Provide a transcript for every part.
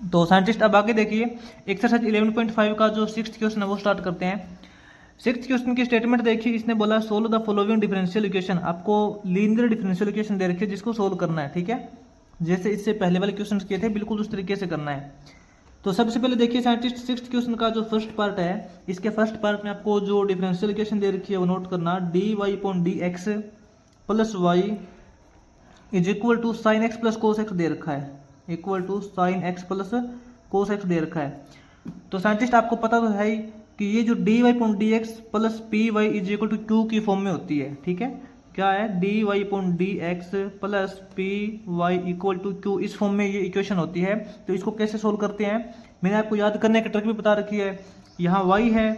तो साइंटिस्ट अब आगे देखिए एक्सरसाइज 11.5 का जो 6th क्वेश्चन है वो स्टार्ट करते हैं। 6th क्वेश्चन की स्टेटमेंट देखिए, इसने बोला solve the following differential equation. आपको लीनियर डिफरेंशियल इक्वेशन दे रखी है जिसको सोल्व करना है, ठीक है। जैसे इससे पहले वाले क्वेश्चन किए थे बिल्कुल उस तरीके से करना है। तो सबसे पहले देखिए साइंटिस्ट 6th क्वेश्चन का जो फर्स्ट पार्ट है, इसके फर्स्ट पार्ट में आपको जो डिफरेंशियल इक्वेशन दे रखी है वो नोट करना, D Y upon D x plus Y is equal to sine X plus cos x दे रखा है, equal to sine X plus cos x दे रखा है। तो साइंटिस्ट आपको पता तो है ही कि ये जो D Y upon D x plus P Y is equal to Q की फॉर्म में होती है, ठीक है। क्या है, D Y upon D x plus P Y equal to Q, इस फॉर्म में ये इक्वेशन होती है। तो इसको कैसे सोल्व करते हैं, मैंने आपको याद करने की ट्रिक भी बता रखी है। यहाँ y है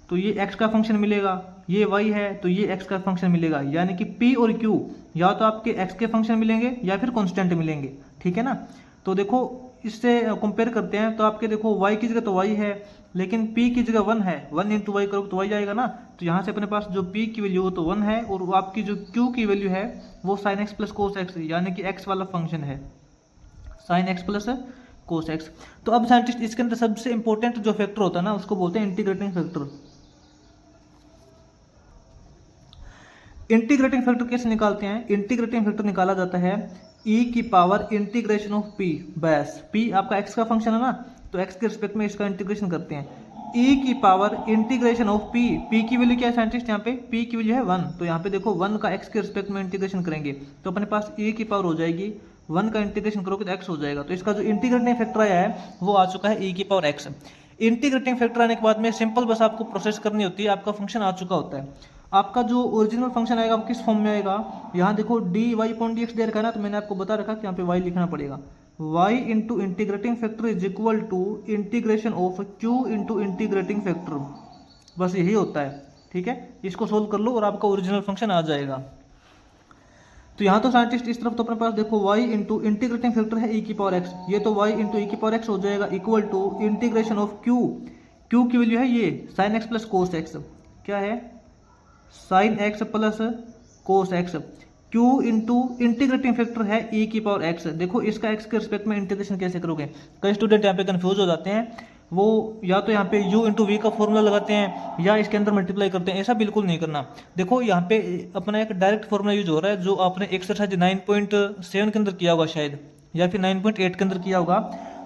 तो ये x का फंक्शन मिलेगा, ये y है तो ये x का फंक्शन मिलेगा, यानी कि p और q या तो आपके x के फंक्शन मिलेंगे या फिर कांस्टेंट मिलेंगे, ठीक है ना। तो देखो इससे कंपेयर करते हैं, तो आपके देखो y की जगह तो y है, लेकिन p की जगह 1 है, 1 इंटू वाई करोगे तो y आएगा ना। तो यहाँ से अपने पास जो p की वैल्यू हो तो 1 है, और वो आपकी जो q की वैल्यू है वो sign X plus cos x, यानी कि x वाला फंक्शन है, sine X plus cos X. तो अब साइंटिस्ट इसके अंदर सबसे इंपॉर्टेंट जो फैक्टर होता है ना उसको बोलते हैं इंटीग्रेटिंग फैक्टर। इंटीग्रेटिंग फैक्टर कैसे निकालते हैं, इंटीग्रेटिंग फैक्टर निकाला जाता है e की पावर इंटीग्रेशन ऑफ p बस, p आपका x का फंक्शन है ना, तो x के रिस्पेक्ट में इसका इंटीग्रेशन करते हैं। e की power integration of p, p की वैल्यू क्या है साइंटिस्ट, यहाँ पे p की वैल्यू है 1, तो यहाँ पे देखो 1 का x के रिस्पेक्ट में इंटीग्रेशन करेंगे तो अपने पास e की पावर हो जाएगी 1 का इंटीग्रेशन करोगे तो x हो जाएगा। तो इसका जो इंटीग्रेटिंग फैक्टर आया है वो आ चुका है e की पावर x। इंटीग्रेटिंग फैक्टर आने के बाद में सिंपल बस आपको प्रोसेस करनी होती है, आपका फंक्शन आ चुका होता है। आपका जो ओरिजिनल फंक्शन आएगा वो किस फॉर्म में आएगा, यहाँ देखो D Y point D x दे रखा है ना, तो मैंने आपको बता रखा कि यहाँ पे y लिखना पड़ेगा, y into integrating factor is equal to integration of q into integrating factor, बस यही होता है, ठीक है। इसको सोल्व कर लो और आपका ओरिजिनल फंक्शन आ जाएगा। तो यहाँ तो साइंटिस्ट इस तरफ तो अपने पास देखो y इंटू इंटीग्रेटिंग फैक्टर है e की पावर x, ये तो y इंटू e की पावर x हो जाएगा equal to integration of q, q की वैल्यू है ये sine X plus cos X, क्या है sine X plus cos X, q into integrating factor है e की पावर x। देखो इसका x के रिस्पेक्ट में इंटीग्रेशन कैसे करोगे, कई स्टूडेंट यहाँ पे कंफ्यूज हो जाते हैं, वो या तो यहाँ पे u इंटू वी का फॉर्मूला लगाते हैं या इसके अंदर मल्टीप्लाई करते हैं, ऐसा बिल्कुल नहीं करना। देखो यहाँ पे अपना एक डायरेक्ट फॉर्मूला यूज हो रहा है जो आपने एक्सरसाइज 9.7 के अंदर किया होगा शायद, या फिर 9.8 के अंदर किया होगा।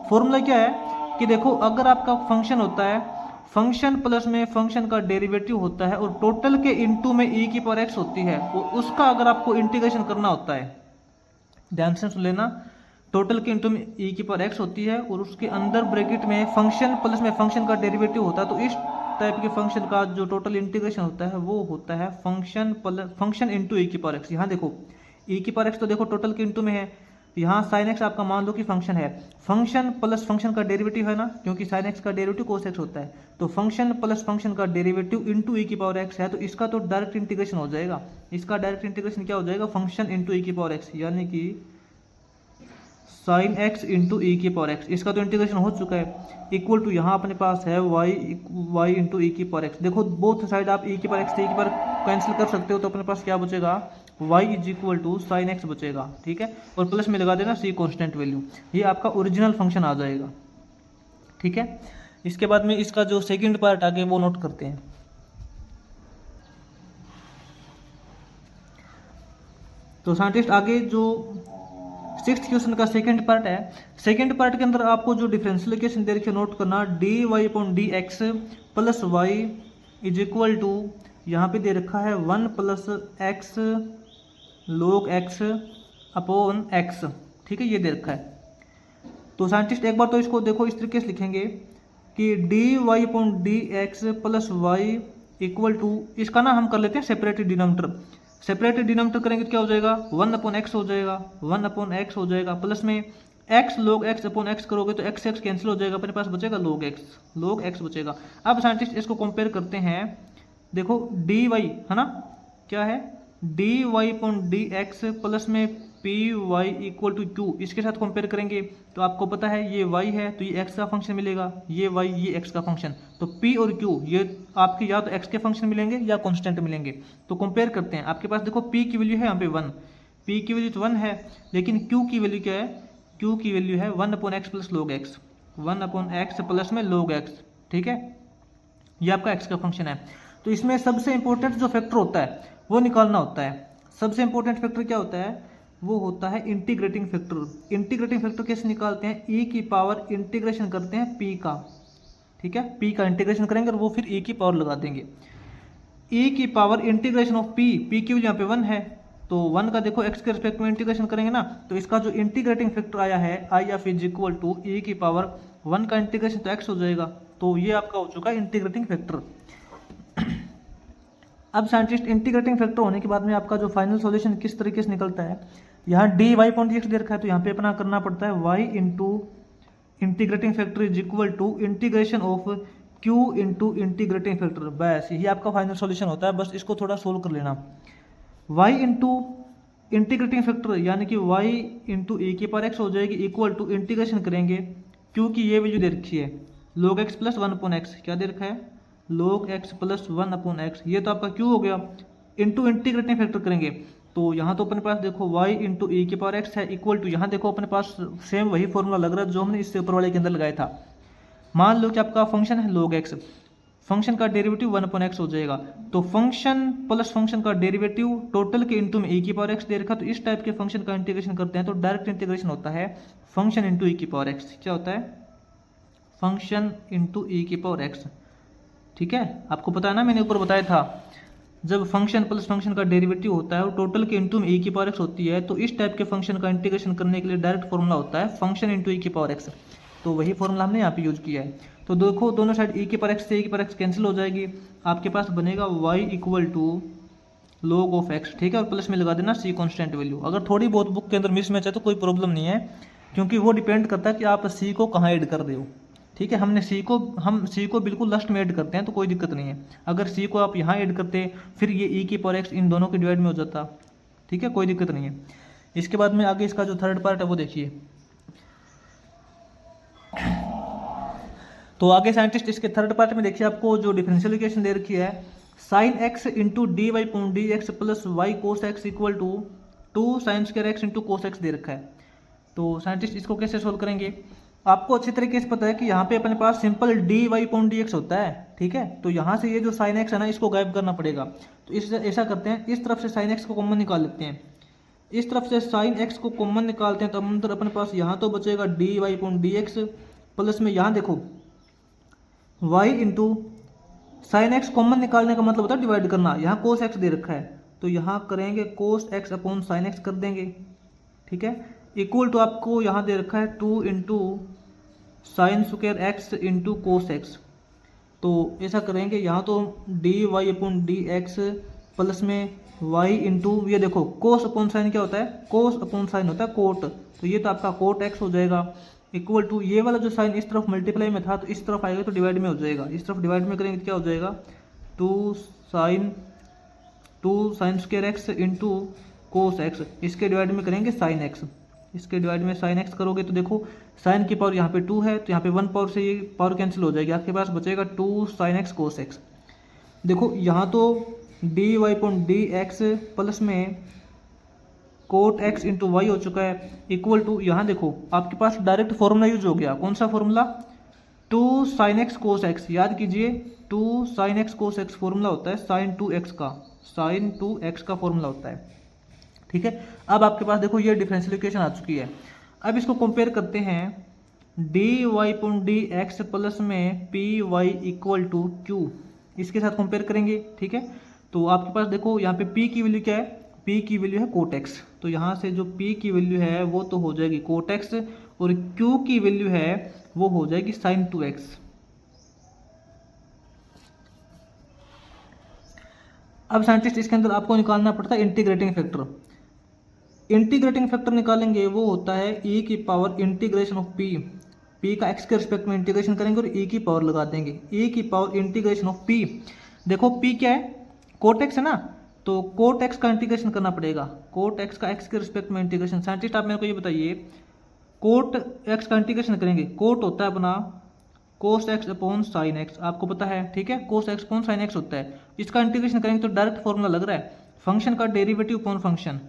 फॉर्मूला क्या है कि देखो अगर आपका फंक्शन होता है, फंक्शन प्लस में फंक्शन का डेरिवेटिव होता है और टोटल के इनटू में e की पावर x होती है, और उसका अगर आपको इंटीग्रेशन करना होता है, ध्यान से सुन लेना, टोटल के इनटू में e की पावर x होती है और उसके अंदर ब्रैकेट में फंक्शन प्लस में फंक्शन का डेरिवेटिव होता है, तो इस टाइप के फंक्शन का जो टोटल इंटीग्रेशन होता है वो होता है function plus function into e की पावर x। यहाँ देखो e की पावर x तो देखो टोटल के इनटू में है, यहाँ साइन एक्स आपका मान लो कि फंक्शन है, फंक्शन प्लस फंक्शन का डेरिवेटिव है ना, क्योंकि साइन एक्स का डेरिवेटिव कोस एक्स होता है, तो फंक्शन प्लस फंक्शन का डेरिवेटिव इंटू ई की पावर एक्स है, तो इसका तो डायरेक्ट इंटीग्रेशन हो जाएगा, इसका डायरेक्ट इंटीग्रेशन क्या हो जाएगा फंक्शन इंटू ई की पावर एक्स, यानी कि साइन एक्स इंटू ई की पावर एक्स, इसका तो इंटीग्रेशन हो चुका है, इक्वल टू यहाँ अपने पास है वाई इंटू ई की पावर एक्स। देखो बोथ साइड आप ई की पावर एक्स से ई की पावर कैंसिल कर सकते हो, तो अपने पास क्या बचेगा y is equal to sine X बचेगा, ठीक है, और प्लस में लगा देना c कॉन्स्टेंट वैल्यू, ये आपका ओरिजिनल फंक्शन आ जाएगा, ठीक है। इसके बाद में इसका जो सेकंड पार्ट आगे वो नोट करते हैं। तो साइंटिस्ट आगे जो 6th क्वेश्चन का सेकंड पार्ट है, सेकंड पार्ट के अंदर आपको जो डिफरेंशियल इक्वेशन दे रखी है नोट करना, D Y upon D x plus Y is equal to, यहाँ पे दे रखा है 1 plus X log x upon x, ठीक है, ये दे रखा है। तो साइंटिस्ट एक बार तो इसको देखो इस तरीके से लिखेंगे कि D Y upon D x plus Y equal to, इसका ना हम कर लेते हैं सेपरेटेड डिनोमिनेटर, सेपरेटेड डिनोमिनेटर करेंगे तो क्या हो जाएगा 1 अपॉन एक्स हो जाएगा, 1 अपॉन एक्स हो जाएगा, प्लस में x log x upon x करोगे तो x x कैंसिल हो जाएगा, अपने पास बचेगा log x बचेगा। अब साइंटिस्ट इसको कंपेयर करते हैं, देखो dy है ना, क्या है dy upon D x plus में P Y equal to Q, इसके साथ कंपेयर करेंगे तो आपको पता है ये y है तो ये x का फंक्शन मिलेगा, ये y ये x का फंक्शन, तो p और q ये आपके या तो x के फंक्शन मिलेंगे या कांस्टेंट मिलेंगे। तो कंपेयर करते हैं, आपके पास देखो p की वैल्यू है यहाँ पे 1, p की वैल्यू तो 1 है, लेकिन q की वैल्यू क्या है क्यू की वैल्यू है 1/x plus log x, 1/x plus में log x, ठीक है। ये आपका x का फंक्शन है। तो इसमें सबसे इंपॉर्टेंट जो फैक्टर होता है वो निकालना होता है। सबसे इंपॉर्टेंट फैक्टर क्या होता है? वो होता है इंटीग्रेटिंग फैक्टर। इंटीग्रेटिंग फैक्टर कैसे निकालते हैं? e की पावर इंटीग्रेशन करते हैं p का, ठीक है, p का इंटीग्रेशन करेंगे और वो फिर e की पावर लगा देंगे। e की power integration of p, p की यहाँ पे 1 है, तो 1 का देखो x के रिस्पेक्ट में इंटीग्रेशन करेंगे ना, तो इसका जो इंटीग्रेटिंग फैक्टर आया है I F is equal to e की पावर 1 का इंटीग्रेशन तो x हो जाएगा। तो ये आपका हो चुका है इंटीग्रेटिंग फैक्टर। अब साइंटिस्ट इंटीग्रेटिंग फैक्टर होने के बाद में आपका जो फाइनल सॉल्यूशन किस तरीके से निकलता है, यहाँ dy पॉइंट x दे रखा है तो यहाँ पे अपना करना पड़ता है y into integrating factor is equal to integration of q into integrating factor. बस यही आपका फाइनल सॉल्यूशन होता है, बस इसको थोड़ा सोल्व कर लेना। y इंटू इंटीग्रेटिंग फैक्टर यानी कि y इंटू e की पावर x हो जाएगी इक्वल टू इंटीग्रेशन करेंगे q की ये वैल्यू दे रखी है log x प्लस 1/x, क्या दे रखा है? log x प्लस 1/x, ये तो आपका q हो गया, इंटू इंटीग्रेटिंग फैक्टर करेंगे तो यहाँ तो अपने पास देखो y इंटू e की पावर x है इक्वल टू, यहाँ देखो अपने पास सेम वही फॉर्मूला लग रहा है जो हमने इससे ऊपर वाले के अंदर लगाया था। मान लो कि आपका फंक्शन है log x, फंक्शन का डेरिवेटिव 1/x हो जाएगा, तो फंक्शन प्लस फंक्शन का डेरिवेटिव टोटल के इंटू में e की पावर x दे रखा, तो इस टाइप के फंक्शन का इंटीग्रेशन करते हैं तो डायरेक्ट इंटीग्रेशन होता है फंक्शन इंटू e की पावर x। क्या होता है? फंक्शन इंटू e की पावर x, ठीक है। आपको पता है ना, मैंने ऊपर बताया था जब फंक्शन प्लस फंक्शन का डेरिवेटिव होता है और टोटल के इंटू में e की पावर x होती है तो इस टाइप के फंक्शन का इंटीग्रेशन करने के लिए डायरेक्ट फॉर्मूला होता है फंक्शन इंटू e की पावर x। तो वही फॉर्मूला हमने यहाँ पे यूज किया है। तो देखो दोनों साइड e की पावर x से e की पावर x कैंसिल हो जाएगी, आपके पास बनेगा y equal to log of x, ठीक है, और प्लस में लगा देना c कॉन्स्टेंट वैल्यू। अगर थोड़ी बहुत बुक के अंदर मिस मैच है तो कोई प्रॉब्लम नहीं है, क्योंकि वो डिपेंड करता है कि आप c को कहाँ ऐड कर रहे हो, ठीक है। हम c को बिल्कुल लास्ट में ऐड करते हैं तो कोई दिक्कत नहीं है। अगर c को आप यहाँ ऐड करते फिर ये e की पावर x इन दोनों के डिवाइड में हो जाता, ठीक है, कोई दिक्कत नहीं है। इसके बाद में आगे इसका जो थर्ड पार्ट है वो देखिए। तो आगे साइंटिस्ट इसके थर्ड पार्ट में देखिए आपको जो डिफरेंशियल इक्वेशन दे रखी है sine x into d Y point D x plus y cos x equal to 2 sine square x into cos x दे रखा है। तो साइंटिस्ट इसको कैसे सोल्व करेंगे? आपको अच्छी तरीके से पता है कि यहाँ पे अपने पास simple d Y point D x होता है, ठीक है। तो यहाँ से ये जो साइन एक्स है ना इसको गायब करना पड़ेगा, तो ऐसा करते हैं, इस तरफ से साइन एक्स को कॉमन निकाल लेते हैं, इस तरफ से साइन एक्स को कॉमन निकालते हैं तो अंदर अपने पास यहाँ तो बचेगा D Y point D x plus में यहाँ देखो y into sine X common निकालने का मतलब होता है डिवाइड करना। यहाँ कोस एक्स दे रखा है तो यहाँ करेंगे कोस एक्स अपॉन साइन एक्स कर देंगे, ठीक है, इक्वल टू आपको यहाँ दे रखा है 2 into sine square x into cos X. तो ऐसा करेंगे, यहाँ तो D Y upon D x plus में y इंटू ये देखो कोस अपॉन साइन क्या होता है? कोस अपॉन साइन होता है कोट, तो ये तो आपका कोट एक्स हो जाएगा इक्वल टू ये वाला जो साइन इस तरफ मल्टीप्लाई में था तो इस तरफ आएगा तो डिवाइड में हो जाएगा, इस तरफ डिवाइड में करेंगे तो क्या हो जाएगा 2 sine square x into cos x, इसके डिवाइड में करेंगे साइन एक्स, इसके डिवाइड में साइन एक्स करोगे तो देखो साइन की पावर यहाँ पे 2 है तो यहाँ पे 1 पावर से ये पावर कैंसिल हो जाएगी, आपके पास बचेगा 2 साइन एक्स कोस एक्स। देखो यहाँ तो D Y point D x plus में कोट एक्स इंटू वाई हो चुका है इक्वल टू यहाँ देखो आपके पास डायरेक्ट फॉर्मूला यूज हो गया, कौन सा formula? 2 sine x cos x, याद कीजिए 2 sine x cos x formula होता है साइन 2x का, साइन 2x का फॉर्मूला होता है, ठीक है। अब आपके पास देखो ये डिफरेंशियल इक्वेशन आ चुकी है। अब इसको कंपेयर करते हैं d Y point D x plus में P Y equal to Q, इसके साथ कंपेयर करेंगे, ठीक है। तो आपके पास देखो यहाँ पे p की वैल्यू क्या है? p की वैल्यू है कोट एक्स, तो यहाँ से जो p की वैल्यू है वो तो हो जाएगी कोट एक्स और q की वैल्यू है वो हो जाएगी साइन 2x। अब साइंटिस्ट इसके अंदर आपको निकालना पड़ता है इंटीग्रेटिंग फैक्टर। इंटीग्रेटिंग फैक्टर निकालेंगे वो होता है e की पावर इंटीग्रेशन ऑफ p का x के रिस्पेक्ट में इंटीग्रेशन करेंगे और e की पावर लगा देंगे, e की पावर इंटीग्रेशन ऑफ p। देखो p क्या है? कोट एक्स है ना, तो कोट एक्स का इंटीग्रेशन करना पड़ेगा, कोट एक्स का एक्स के रिस्पेक्ट में इंटीग्रेशन। साइंटिस्ट आप मेरे को ये बताइए कोट एक्स का इंटीग्रेशन करेंगे, कोट होता है अपना कोस एक्स अपॉन साइन एक्स, आपको पता है, ठीक है, कोस एक्स अपॉन साइन एक्स होता है। इसका इंटीग्रेशन करेंगे तो डायरेक्ट फॉर्मूला लग रहा है फंक्शन का डेरिवेटिव अपॉन फंक्शन,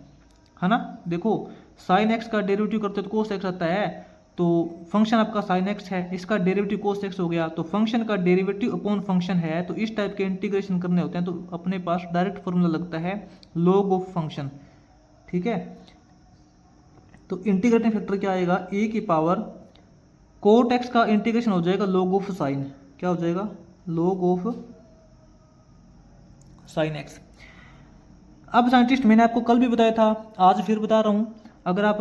है ना। देखो साइन एक्स का डेरिवेटिव करते तो कोस एक्स आता है, तो फंक्शन आपका साइन एक्स है, इसका डेरिवेटिव कोस एक्स हो गया, तो फंक्शन का डेरिवेटिव अपॉन फंक्शन है, तो इस टाइप के इंटीग्रेशन करने होते हैं तो अपने पास डायरेक्ट फॉर्मूला लगता है लॉग ऑफ फंक्शन। ठीक है, तो इंटीग्रेटिंग फैक्टर क्या आएगा, e की पावर कोट एक्स का इंटीग्रेशन हो जाएगा लॉग ऑफ साइन, क्या हो जाएगा, लॉग ऑफ साइन एक्स। अब साइंटिस्ट मैंने आपको कल भी बताया था, आज फिर बता रहा हूँ, अगर आप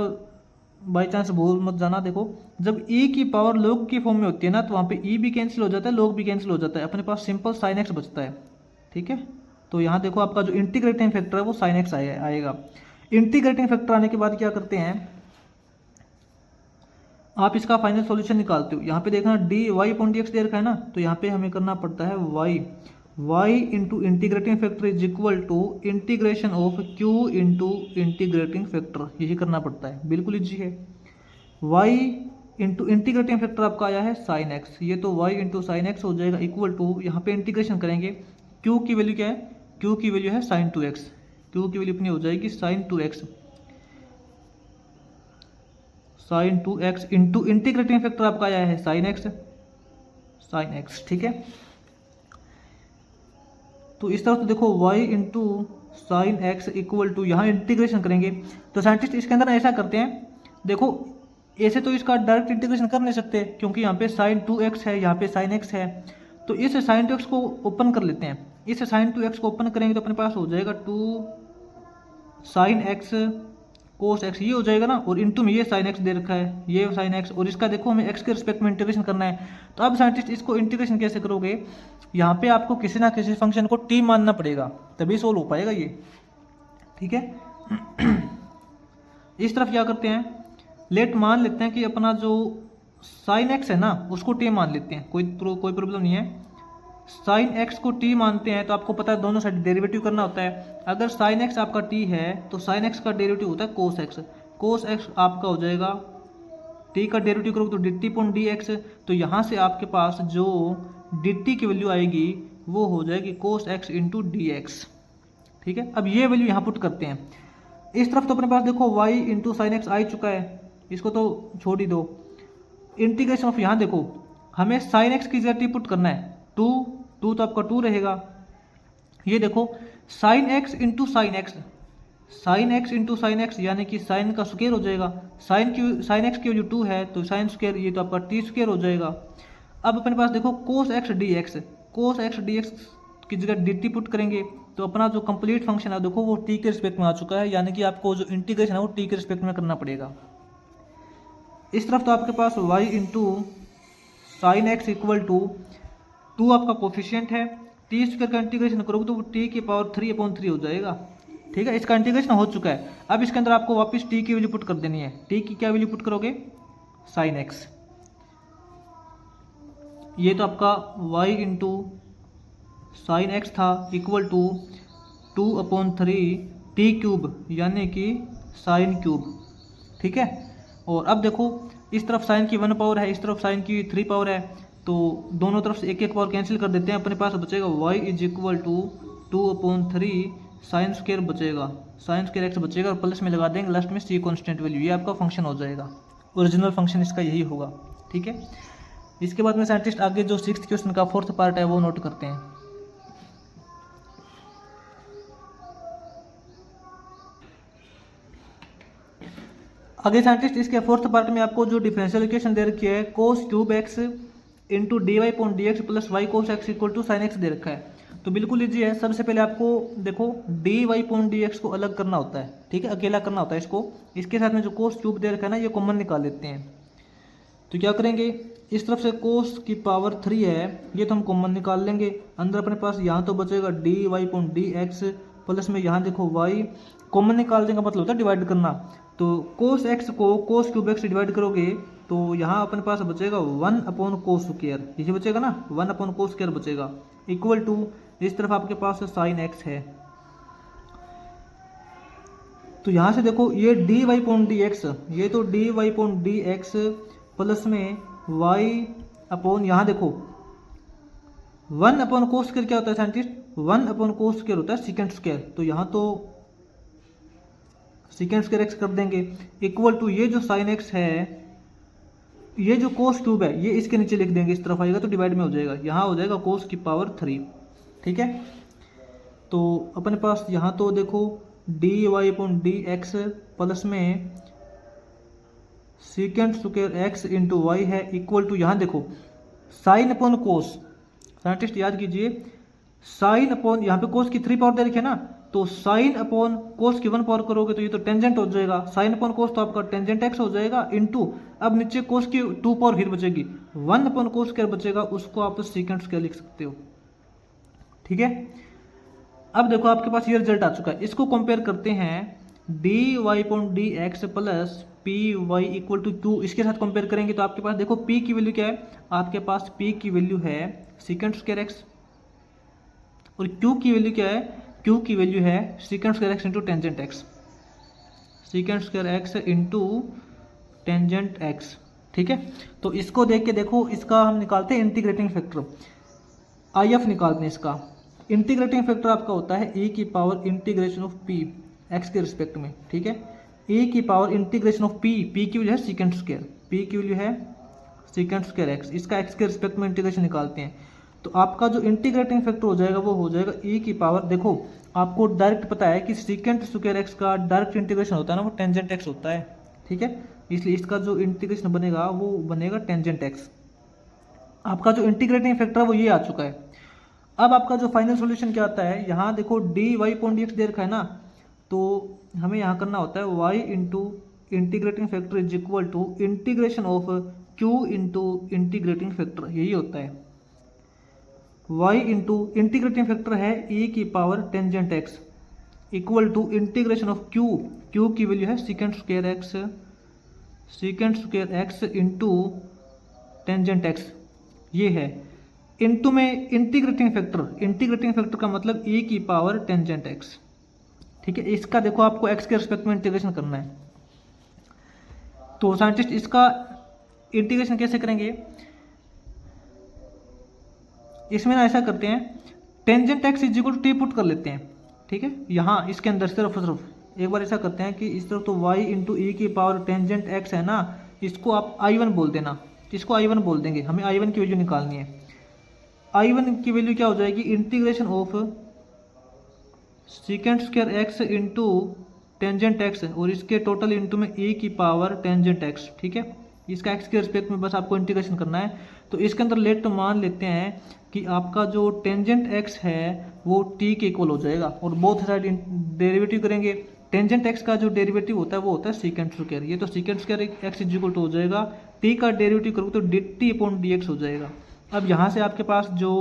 बाई चांस भूल मत जाना। देखो जब e की पावर log की फॉर्म में होती है ना, तो वहाँ पे e भी कैंसिल हो जाता है, log भी कैंसिल हो जाता है, अपने पास सिंपल साइन एक्स बचता है। ठीक है, तो यहाँ देखो आपका जो इंटीग्रेटिंग फैक्टर है वो साइन एक्स आएगा। इंटीग्रेटिंग फैक्टर आने के बाद क्या करते हैं, आप इसका फाइनल सॉल्यूशन निकालते हो। यहाँ पे देखना d Y upon D x दे रखा है ना, तो यहाँ पे हमें करना पड़ता है y into integrating factor is equal to integration of q into integrating factor, यही करना पड़ता है, बिल्कुल इजी है। y इंटू इंटीग्रेटिंग फैक्टर आपका आया है साइन एक्स, ये तो y इंटू साइन एक्स हो जाएगा इक्वल टू, यहाँ पे इंटीग्रेशन करेंगे, q की वैल्यू क्या है, q की वैल्यू है साइन 2x, q की वैल्यू अपनी हो जाएगी sine 2x, sine 2x into integrating factor आपका आया है साइन x। ठीक है, तो इस तरफ तो देखो y into sine x equal to, यहाँ इंटीग्रेशन करेंगे, तो साइंटिस्ट इसके अंदर ऐसा करते हैं, देखो ऐसे तो इसका डायरेक्ट इंटीग्रेशन कर नहीं सकते क्योंकि यहाँ पे साइन 2x है, यहाँ पे साइन x है, तो इस साइन 2x को ओपन कर लेते हैं। इस साइन 2x को ओपन करेंगे तो अपने पास हो जाएगा 2 साइन एक्स कोस एक्स, ये हो जाएगा ना, और इनटू में ये साइन एक्स दे रखा है, ये साइन एक्स, और इसका देखो हमें एक्स के रिस्पेक्ट में इंटीग्रेशन करना है। तो अब साइंटिस्ट इसको इंटीग्रेशन कैसे करोगे, यहाँ पे आपको किसी ना किसी फंक्शन को टी मानना पड़ेगा, तभी सोल्व हो पाएगा ये। ठीक है, इस तरफ क्या करते हैं, लेट मान लेते हैं कि अपना जो साइन एक्स है ना उसको टी मान लेते हैं, कोई प्रॉब्लम नहीं है। साइन एक्स को टी मानते हैं तो आपको पता है दोनों साइड डेरिवेटिव करना होता है। अगर साइन एक्स आपका टी है तो साइन एक्स का डेरिवेटिव होता है कोस एक्स, कोस एक्स आपका हो जाएगा, टी का डेरिवेटिव करोगे तो D T point D x, तो यहाँ से आपके पास जो डी टी की वैल्यू आएगी वो हो जाएगी cos x into d x. ठीक है, अब ये वैल्यू यहाँ पुट करते हैं। इस तरफ तो अपने पास देखो y इंटू साइन एक्स आ चुका है, इसको तो छोड़ ही दो। इंटीग्रेशन ऑफ, यहाँ देखो हमें साइन एक्स की जगह टी पुट करना है, टू तो आपका 2 रहेगा, ये देखो sign x into sine x, sign x into sine x यानी कि साइन का स्क्वायर हो जाएगा, साइन एक्स की वैल्यू 2 है तो साइन स्क्वायर, ये तो आपका टी स्क्वायर हो जाएगा। अब अपने पास देखो cos x d x, cos x d x की जगह डी टी पुट करेंगे तो अपना जो कंप्लीट फंक्शन है देखो वो टी के रिस्पेक्ट में आ चुका है, यानी कि आपको जो इंटीग्रेशन है वो टी के रिस्पेक्ट में करना पड़ेगा। इस तरफ तो आपके पास y into sine x equal to 2 आपका कोफिशिएंट है, टी स्क्वायर का इंटीग्रेशन करोगे तो वो टी की पावर 3/3 हो जाएगा। ठीक है, इसका इंटीग्रेशन हो चुका है। अब इसके अंदर आपको वापस टी की वैल्यू पुट कर देनी है, टी की क्या वैल्यू पुट करोगे, साइन एक्स, ये तो आपका y इंटू साइन एक्स था इक्वल टू 2/3 टी क्यूब यानी कि साइन क्यूब। ठीक है, और अब देखो इस तरफ साइन की 1 पावर है, इस तरफ साइन की 3 पावर है, तो दोनों तरफ से एक पावर कैंसिल कर देते हैं, अपने पास बचेगा y is equal to 2/3 sine square बचेगा, साइन स्क्वायर एक्स बचेगा, और प्लस में लगा देंगे लास्ट में सी कॉन्स्टेंट वैल्यू, ये आपका फंक्शन हो जाएगा, ओरिजिनल फंक्शन इसका यही होगा। ठीक है, इसके बाद में साइंटिस्ट आगे जो 6th क्वेश्चन का 4th पार्ट है वो नोट करते हैं। आगे साइंटिस्ट इसके 4th पार्ट में आपको जो डिफरेंशियल इक्वेशन दे रखी है cos cube x into d Y point D x plus y cos x equal to sine x दे रखा है। तो बिल्कुल इजी है, सबसे पहले आपको देखो D Y point D x को अलग करना होता है। ठीक है, अकेला करना होता है इसको, इसके साथ में जो कोस क्यूब दे रखा है ना ये कॉमन निकाल लेते हैं। तो क्या करेंगे, इस तरफ से कोस की पावर 3 है ये तो हम कॉमन निकाल लेंगे, अंदर अपने पास यहाँ तो बचेगा D Y point D x plus में यहाँ देखो वाई कॉमन निकाल देंगे, मतलब होता है डिवाइड करना। तो कोस एक्स को कोस क्यूब एक्स से डिवाइड करोगे तो यहाँ अपने पास बचेगा 1/कोस स्क्वायर, यही बचेगा ना, 1/कोस स्क्वायर बचेगा इक्वल टू, इस तरफ आपके पास साइन एक्स है, तो यहाँ से देखो ये d Y point D x, ये तो D Y point D x plus में वाई अपॉन यहाँ देखो 1/कोस स्क्वायर क्या होता है साइंटिस्ट, 1/कोस स्क्वायर होता है सेकंड स्क्वायर, तो यहाँ तो सीकेंट स्क्वायर एक्स कर देंगे इक्वल टू ये जो साइन एक्स है, ये जो कोस क्यूब है ये इसके नीचे लिख देंगे, इस तरफ आएगा तो डिवाइड में हो जाएगा, यहाँ हो जाएगा कोस की पावर 3। ठीक है, तो अपने पास यहाँ तो देखो D Y upon D x plus में secant square x into y है इक्वल टू, यहाँ देखो साइन अपॉन कोस, साइंटिस्ट याद कीजिए साइन अपॉन, यहाँ पे कोस की 3 पावर दे रखी है ना, तो साइन अपॉन कोस की 1 पावर करोगे तो ये तो टेंजेंट हो जाएगा, साइन अपॉन कोस तो आपका टेंजेंट एक्स हो जाएगा इनटू, अब नीचे कोस की 2 पावर फिर बचेगी, 1 अपॉन कोस स्क्वायर बचेगा, उसको आप सीकेंट स्क्वायर लिख सकते हो। ठीक है, अब देखो आपके पास ये रिजल्ट आ चुका है, इसको कंपेयर करते हैं d Y upon D x plus P Y equal to 2, इसके साथ कंपेयर करेंगे तो आपके पास देखो पी की वैल्यू क्या है, आपके पास पी की वैल्यू है सीकेंट स्क्वायर एक्स, और क्यू की वैल्यू क्या है, क्यू की वैल्यू है secant square x into tangent x, secant square x into tangent x. ठीक है, तो इसको देख के देखो, इसका हम निकालते हैं इंटीग्रेटिंग फैक्टर, आई एफ निकालते हैं इसका। इंटीग्रेटिंग फैक्टर आपका होता है e की power integration of p x के रिस्पेक्ट में। ठीक है, e की power integration of p, p की वैल्यू है सीकेंट स्क्वायर, p की वैल्यू है सीकेंट स्क्वायर x, इसका x के रिस्पेक्ट में इंटीग्रेशन निकालते हैं, तो आपका जो इंटीग्रेटिंग फैक्टर हो जाएगा वो हो जाएगा e की पावर, देखो आपको डायरेक्ट पता है कि सीकेंट स्क्वायर x का डायरेक्ट इंटीग्रेशन होता है ना वो टेंजेंट x होता है। ठीक है, इसलिए इसका जो इंटीग्रेशन बनेगा वो बनेगा टेंजेंट x। आपका जो इंटीग्रेटिंग फैक्टर है वो ये आ चुका है। अब आपका जो फाइनल सॉल्यूशन क्या आता है, यहाँ देखो D Y upon D x दे रखा है ना, तो हमें यहाँ करना होता है y into integrating factor is equal to integration of q into integrating factor, यही होता है y इंटू इंटीग्रेटिंग फैक्टर है e की power tangent x equal to integration of q की वैल्यू है secant square x into tangent x, ये है into में इंटीग्रेटिंग फैक्टर का मतलब e की पावर टेंजेंट x। ठीक है, इसका देखो आपको x के रिस्पेक्ट में इंटीग्रेशन करना है, तो साइंटिस्ट इसका इंटीग्रेशन कैसे करेंगे, इसमें ना ऐसा करते हैं tangent x is equal to t put कर लेते हैं। ठीक है, यहाँ इसके अंदर सिर्फ एक बार ऐसा करते हैं कि इस तरफ तो y इंटू ई की पावर टेंजेंट x है ना, इसको आप I1 बोल देना, इसको I1 बोल देंगे, हमें I1 की वैल्यू निकालनी है। I1 की वैल्यू क्या हो जाएगी, integration of secant square x into tangent x, और इसके टोटल इंटू में e की पावर टेंजेंट एक्स। ठीक है, इसका x के रिस्पेक्ट में बस आपको इंटीग्रेशन करना है, तो इसके अंदर लेट मान लेते हैं कि आपका जो टेंजेंट x है वो t के इक्वल हो जाएगा, और बोथ साइड डेरिवेटिव करेंगे, टेंजेंट x का जो डेरिवेटिव होता है वो होता है सीकेंट स्क्वायर, ये तो secant square x is equal to हो जाएगा, t का डेरिवेटिव करोगे तो dt अपॉन dx हो जाएगा। अब यहाँ से आपके पास जो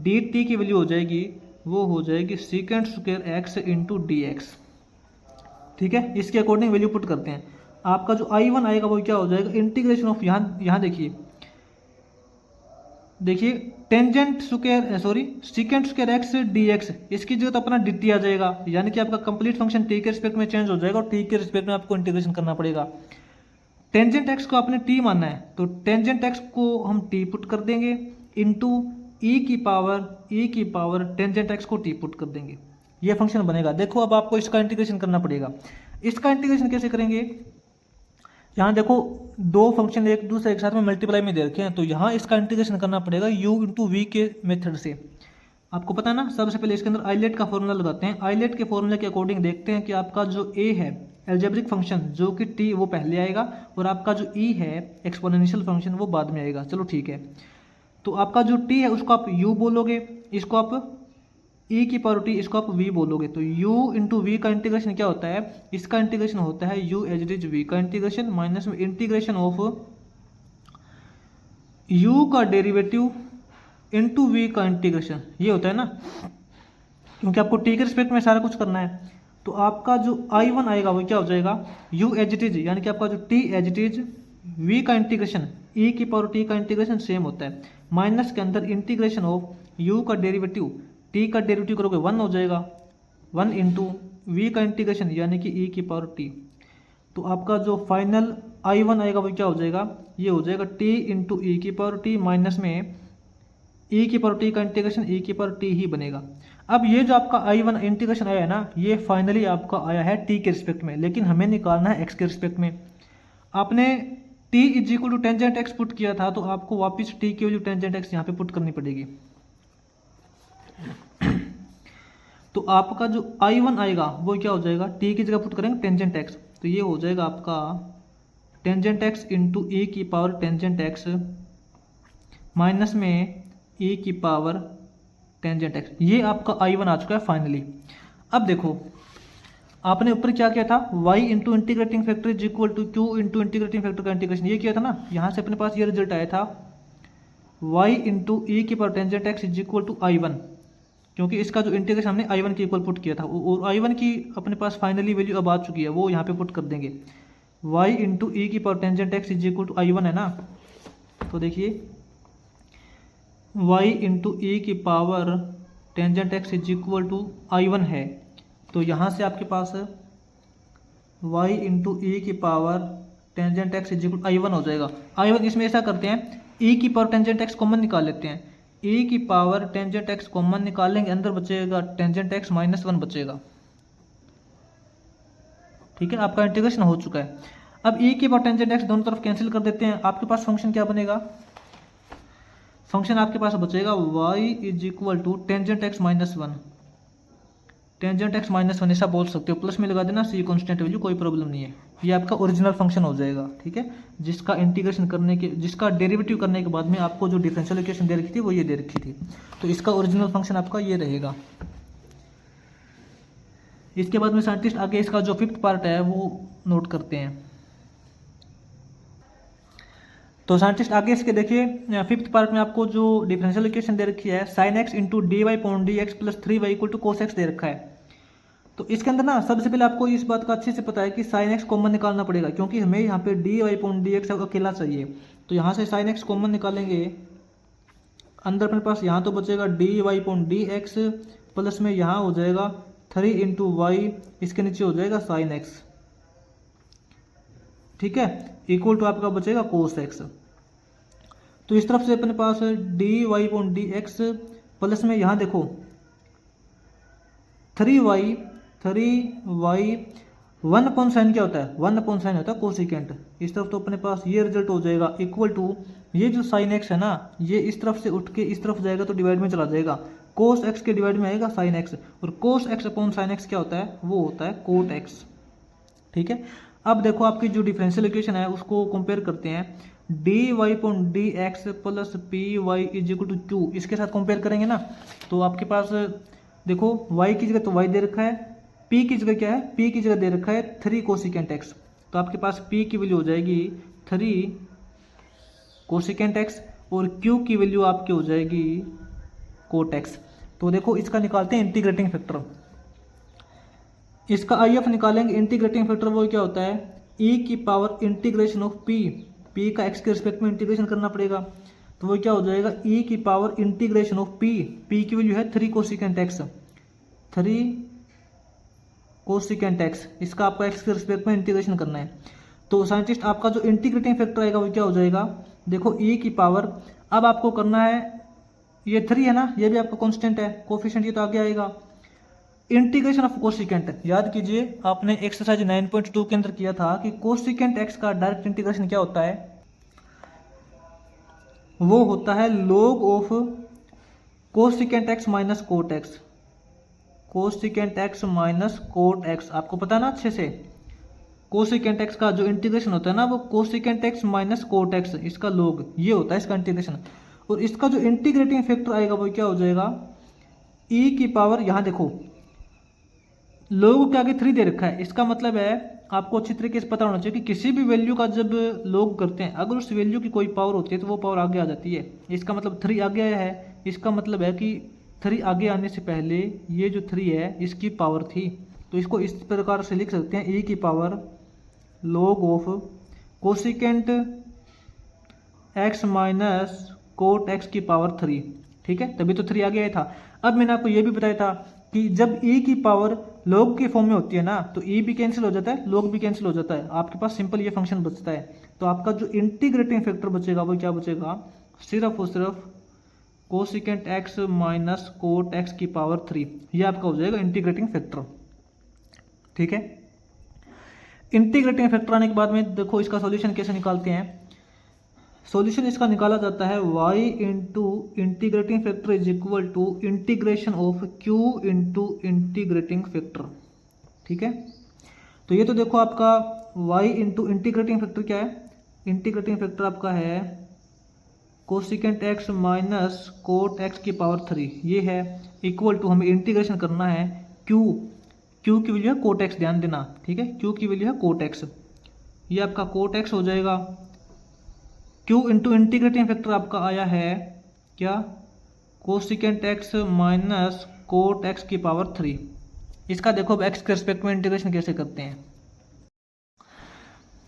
dt की वैल्यू हो जाएगी वो हो जाएगी secant square x into d x. ठीक है, इसके अकॉर्डिंग वैल्यू पुट करते हैं, आपका जो I1 आएगा वो क्या हो जाएगा, इंटीग्रेशन ऑफ यहाँ देखिए tangent square secant square x d x, इसकी जगह तो अपना dt आ जाएगा, यानी कि आपका कंप्लीट फंक्शन t के रिस्पेक्ट में चेंज हो जाएगा और t के रिस्पेक्ट में आपको इंटीग्रेशन करना पड़ेगा। टेंजेंट x को आपने t मानना है तो टेंजेंट x को हम t पुट कर देंगे इंटू e की पावर टेंजेंट x को t पुट कर देंगे, ये फंक्शन बनेगा। देखो अब आपको इसका इंटीग्रेशन करना पड़ेगा, इसका इंटीग्रेशन कैसे करेंगे, यहाँ देखो दो फंक्शन एक दूसरे के साथ में मल्टीप्लाई में दे रखे हैं, तो यहाँ इसका इंटीग्रेशन करना पड़ेगा u इंटू वी के मेथड से। आपको पता है ना, सबसे पहले इसके अंदर आइलेट का फॉर्मूला लगाते हैं, आइलेट के फॉर्मूले के अकॉर्डिंग देखते हैं कि आपका जो a है एल्जेब्रिक फंक्शन जो कि t वो पहले आएगा, और आपका जो e है एक्सपोनेंशियल फंक्शन वो बाद में आएगा। चलो ठीक है, तो आपका जो t है उसको आप u बोलोगे, इसको आप e की पावर t, इसको आप v बोलोगे, तो u इंटू वी का इंटीग्रेशन क्या होता है, इसका इंटीग्रेशन होता है u as it is v का इंटीग्रेशन माइनस में इंटीग्रेशन ऑफ u का डेरिवेटिव इंटू v का इंटीग्रेशन, ये होता है ना, क्योंकि आपको t के रिस्पेक्ट में सारा कुछ करना है। तो आपका जो I1 आएगा वो क्या हो जाएगा, u एज इट इज, यानी कि आपका जो t as it is v का इंटीग्रेशन e की पावर t का इंटीग्रेशन सेम होता है, माइनस के अंदर इंटीग्रेशन ऑफ u का डेरिवेटिव, t का डेरिवेटिव करोगे 1 हो जाएगा, 1 इंटू वी का इंटीग्रेशन यानी कि e की पावर t। तो आपका जो फाइनल I1 आएगा वो क्या हो जाएगा, ये हो जाएगा t इंटू ई की पावर t माइनस में e की पावर t का इंटीग्रेशन e की पावर t ही बनेगा। अब ये जो आपका I1 इंटीग्रेशन आया है ना, ये फाइनली आपका आया है t के रिस्पेक्ट में, लेकिन हमें निकालना है x के रिस्पेक्ट में। आपने t is equal to tangent x put किया था, तो आपको वापस t की वैल्यू टेंजेंट x यहाँ पे पुट करनी पड़ेगी। तो आपका जो I1 आएगा वो क्या हो जाएगा, t की जगह पुट करेंगे टेंजेंट x, तो ये हो जाएगा आपका टेंजेंट x इंटू e की पावर टेंजेंट x माइनस में e की पावर टेंजेंट x। ये आपका I1 आ चुका है फाइनली। अब देखो आपने ऊपर क्या किया था, y into integrating factor is equal to q into integrating factor का इंटीग्रेशन, ये किया था ना। यहाँ से अपने पास ये रिजल्ट आया था y इंटू ई की power tangent x is equal to I1, क्योंकि इसका जो इंटीग्रेशन हमने I1 के इक्वल पुट किया था, और I1 की अपने पास फाइनली वैल्यू अब आ चुकी है, वो यहाँ पे पुट कर देंगे। y इंटू ई की power tangent x is equal to I1 है ना, तो देखिए y इंटू ई की power tangent x is equal to I1 है, तो यहाँ से आपके पास y इंटू ई की power tangent x is equal I1 हो जाएगा। I1 इसमें ऐसा करते हैं, e की पावर टेंजेंट x कॉमन निकाल लेते हैं, e की पावर टेंजेंट x कॉमन निकालेंगे, अंदर बचेगा टेंजेंट x माइनस 1 बचेगा। ठीक है, आपका इंटीग्रेशन हो चुका है। अब e की पावर टेंजेंट x दोनों तरफ कैंसिल कर देते हैं, आपके पास फंक्शन क्या बनेगा, फंक्शन आपके पास बचेगा y is equal to tangent x minus 1, tangent x minus 1 ऐसा बोल सकते हो, प्लस में लगा देना c कांस्टेंट वैल्यू, कोई प्रॉब्लम नहीं है। ये आपका ओरिजिनल फंक्शन हो जाएगा। ठीक है, जिसका इंटीग्रेशन करने के, जिसका डेरिवेटिव करने के बाद में आपको जो डिफरेंशियल इक्वेशन दे रखी थी वो ये दे रखी थी, तो इसका ओरिजिनल फंक्शन आपका ये रहेगा। इसके बाद में साइंटिस्ट आगे इसका जो फिफ्थ पार्ट है वो नोट करते हैं। तो साइंटिस्ट आगे इसके देखिए फिफ्थ पार्ट में आपको जो डिफरेंशियल इक्वेशन दे रखी है, sine x into d Y point D x plus 3y equal to cos x दे रखा है। तो इसके अंदर ना सबसे पहले आपको इस बात का अच्छे से पता है कि साइन एक्स कॉमन निकालना पड़ेगा, क्योंकि हमें यहाँ पे d Y point D x अकेला चाहिए। तो यहाँ से साइन एक्स कॉमन निकालेंगे, अंदर अपने पास यहाँ तो बचेगा D Y point D x plus में यहाँ हो जाएगा 3 इंटू वाई, इसके नीचे हो जाएगा साइन एक्स। ठीक है, इक्वल टू आपका बचेगा कोस एक्स। तो इस तरफ से अपने पास d Y point D x plus में यहाँ देखो 3y 1 अपॉन साइन क्या होता है, 1 अपॉन साइन होता है कोसिकेंट। इस तरफ तो अपने पास ये रिजल्ट हो जाएगा इक्वल टू, ये जो साइन एक्स है ना, ये इस तरफ से उठ के इस तरफ जाएगा तो डिवाइड में चला जाएगा, कोस एक्स के डिवाइड में आएगा साइन एक्स, और कोस एक्स अपॉन साइन एक्स क्या होता है, वो होता है कोट एक्स। ठीक है, अब देखो आपकी जो डिफरेंशियल इक्वेशन है उसको कंपेयर करते हैं, d Y point D x plus P Y is equal to Q, इसके साथ कंपेयर करेंगे ना, तो आपके पास देखो y की जगह तो y दे रखा है, p की जगह क्या है, p की जगह दे रखा है 3 कोसिकेंट x, तो आपके पास p की वैल्यू हो जाएगी 3 कोसिकेंट x और q की वैल्यू आपकी हो जाएगी कोट x। तो देखो इसका निकालते हैं इंटीग्रेटिंग फैक्टर, इसका IF निकालेंगे। इंटीग्रेटिंग फैक्टर वो क्या होता है, e की power integration of p, p का x के रिस्पेक्ट में इंटीग्रेशन करना पड़ेगा, तो वो क्या हो जाएगा e की power integration of p, p की वैल्यू है 3 कोसिकेंट x, 3 कोसिकेंट x, इसका आपको x के रिस्पेक्ट में इंटीग्रेशन करना है। तो साइंटिस्ट आपका जो इंटीग्रेटिंग फैक्टर आएगा वो क्या हो जाएगा, देखो e की पावर, अब आपको करना है, ये 3 है ना, ये भी आपका कांस्टेंट है, कोफिशिएंट ये तो आगे आएगा, इंटीग्रेशन ऑफ कोसिकेंट। याद कीजिए आपने एक्सरसाइज 9.2 के अंदर किया था कि कोसिकेंट x का डायरेक्ट इंटीग्रेशन क्या होता है, वो होता है log of cosecant x minus cot x, cosecant x minus cot x, आपको पता है ना अच्छे से, कोसिकेंट x का जो इंटीग्रेशन होता है ना वो cosecant x minus cot x, इसका log ये होता है इसका इंटीग्रेशन। और इसका जो इंटीग्रेटिंग फैक्टर आएगा वो क्या हो जाएगा, e की पावर, यहाँ देखो log के आगे 3 दे रखा है, इसका मतलब है आपको अच्छी तरीके से पता होना चाहिए कि किसी भी वैल्यू का जब log करते हैं, अगर उस वैल्यू की कोई पावर होती है तो वो पावर आगे आ जाती है। इसका मतलब 3 आगे आया है, इसका मतलब है कि 3 आगे आने से पहले ये जो 3 है इसकी पावर थी, तो इसको इस प्रकार से लिख सकते हैं, e की power log of cosecant x minus cot x की पावर 3। ठीक है, तभी तो 3 आगे आया था। अब मैंने आपको ये भी बताया था कि जब e की पावर log के फॉर्म में होती है ना, तो e भी कैंसिल हो जाता है, log भी कैंसिल हो जाता है, आपके पास सिंपल ये फंक्शन बचता है। तो आपका जो इंटीग्रेटिंग फैक्टर बचेगा वो क्या बचेगा, सिर्फ और सिर्फ cosecant x minus cot x की पावर 3, ये आपका हो जाएगा इंटीग्रेटिंग फैक्टर। ठीक है, इंटीग्रेटिंग फैक्टर आने के बाद में देखो इसका सॉल्यूशन कैसे निकालते हैं। सॉल्यूशन इसका निकाला जाता है y into integrating factor is equal to integration of q into integrating factor. ठीक है, तो ये तो देखो आपका y इंटू इंटीग्रेटिंग फैक्टर क्या है, इंटीग्रेटिंग फैक्टर आपका है cosecant x minus cot x की पावर 3, ये है इक्वल टू, हमें इंटीग्रेशन करना है q की वैल्यू है कोट x, ध्यान देना। ठीक है, q की वैल्यू है कोट x, ये आपका कोट x हो जाएगा। q इंटू इंटीग्रेटिंग फैक्टर आपका आया है क्या, cosecant x minus cot x की पावर 3। इसका देखो अब x के रिस्पेक्ट में इंटीग्रेशन कैसे करते हैं।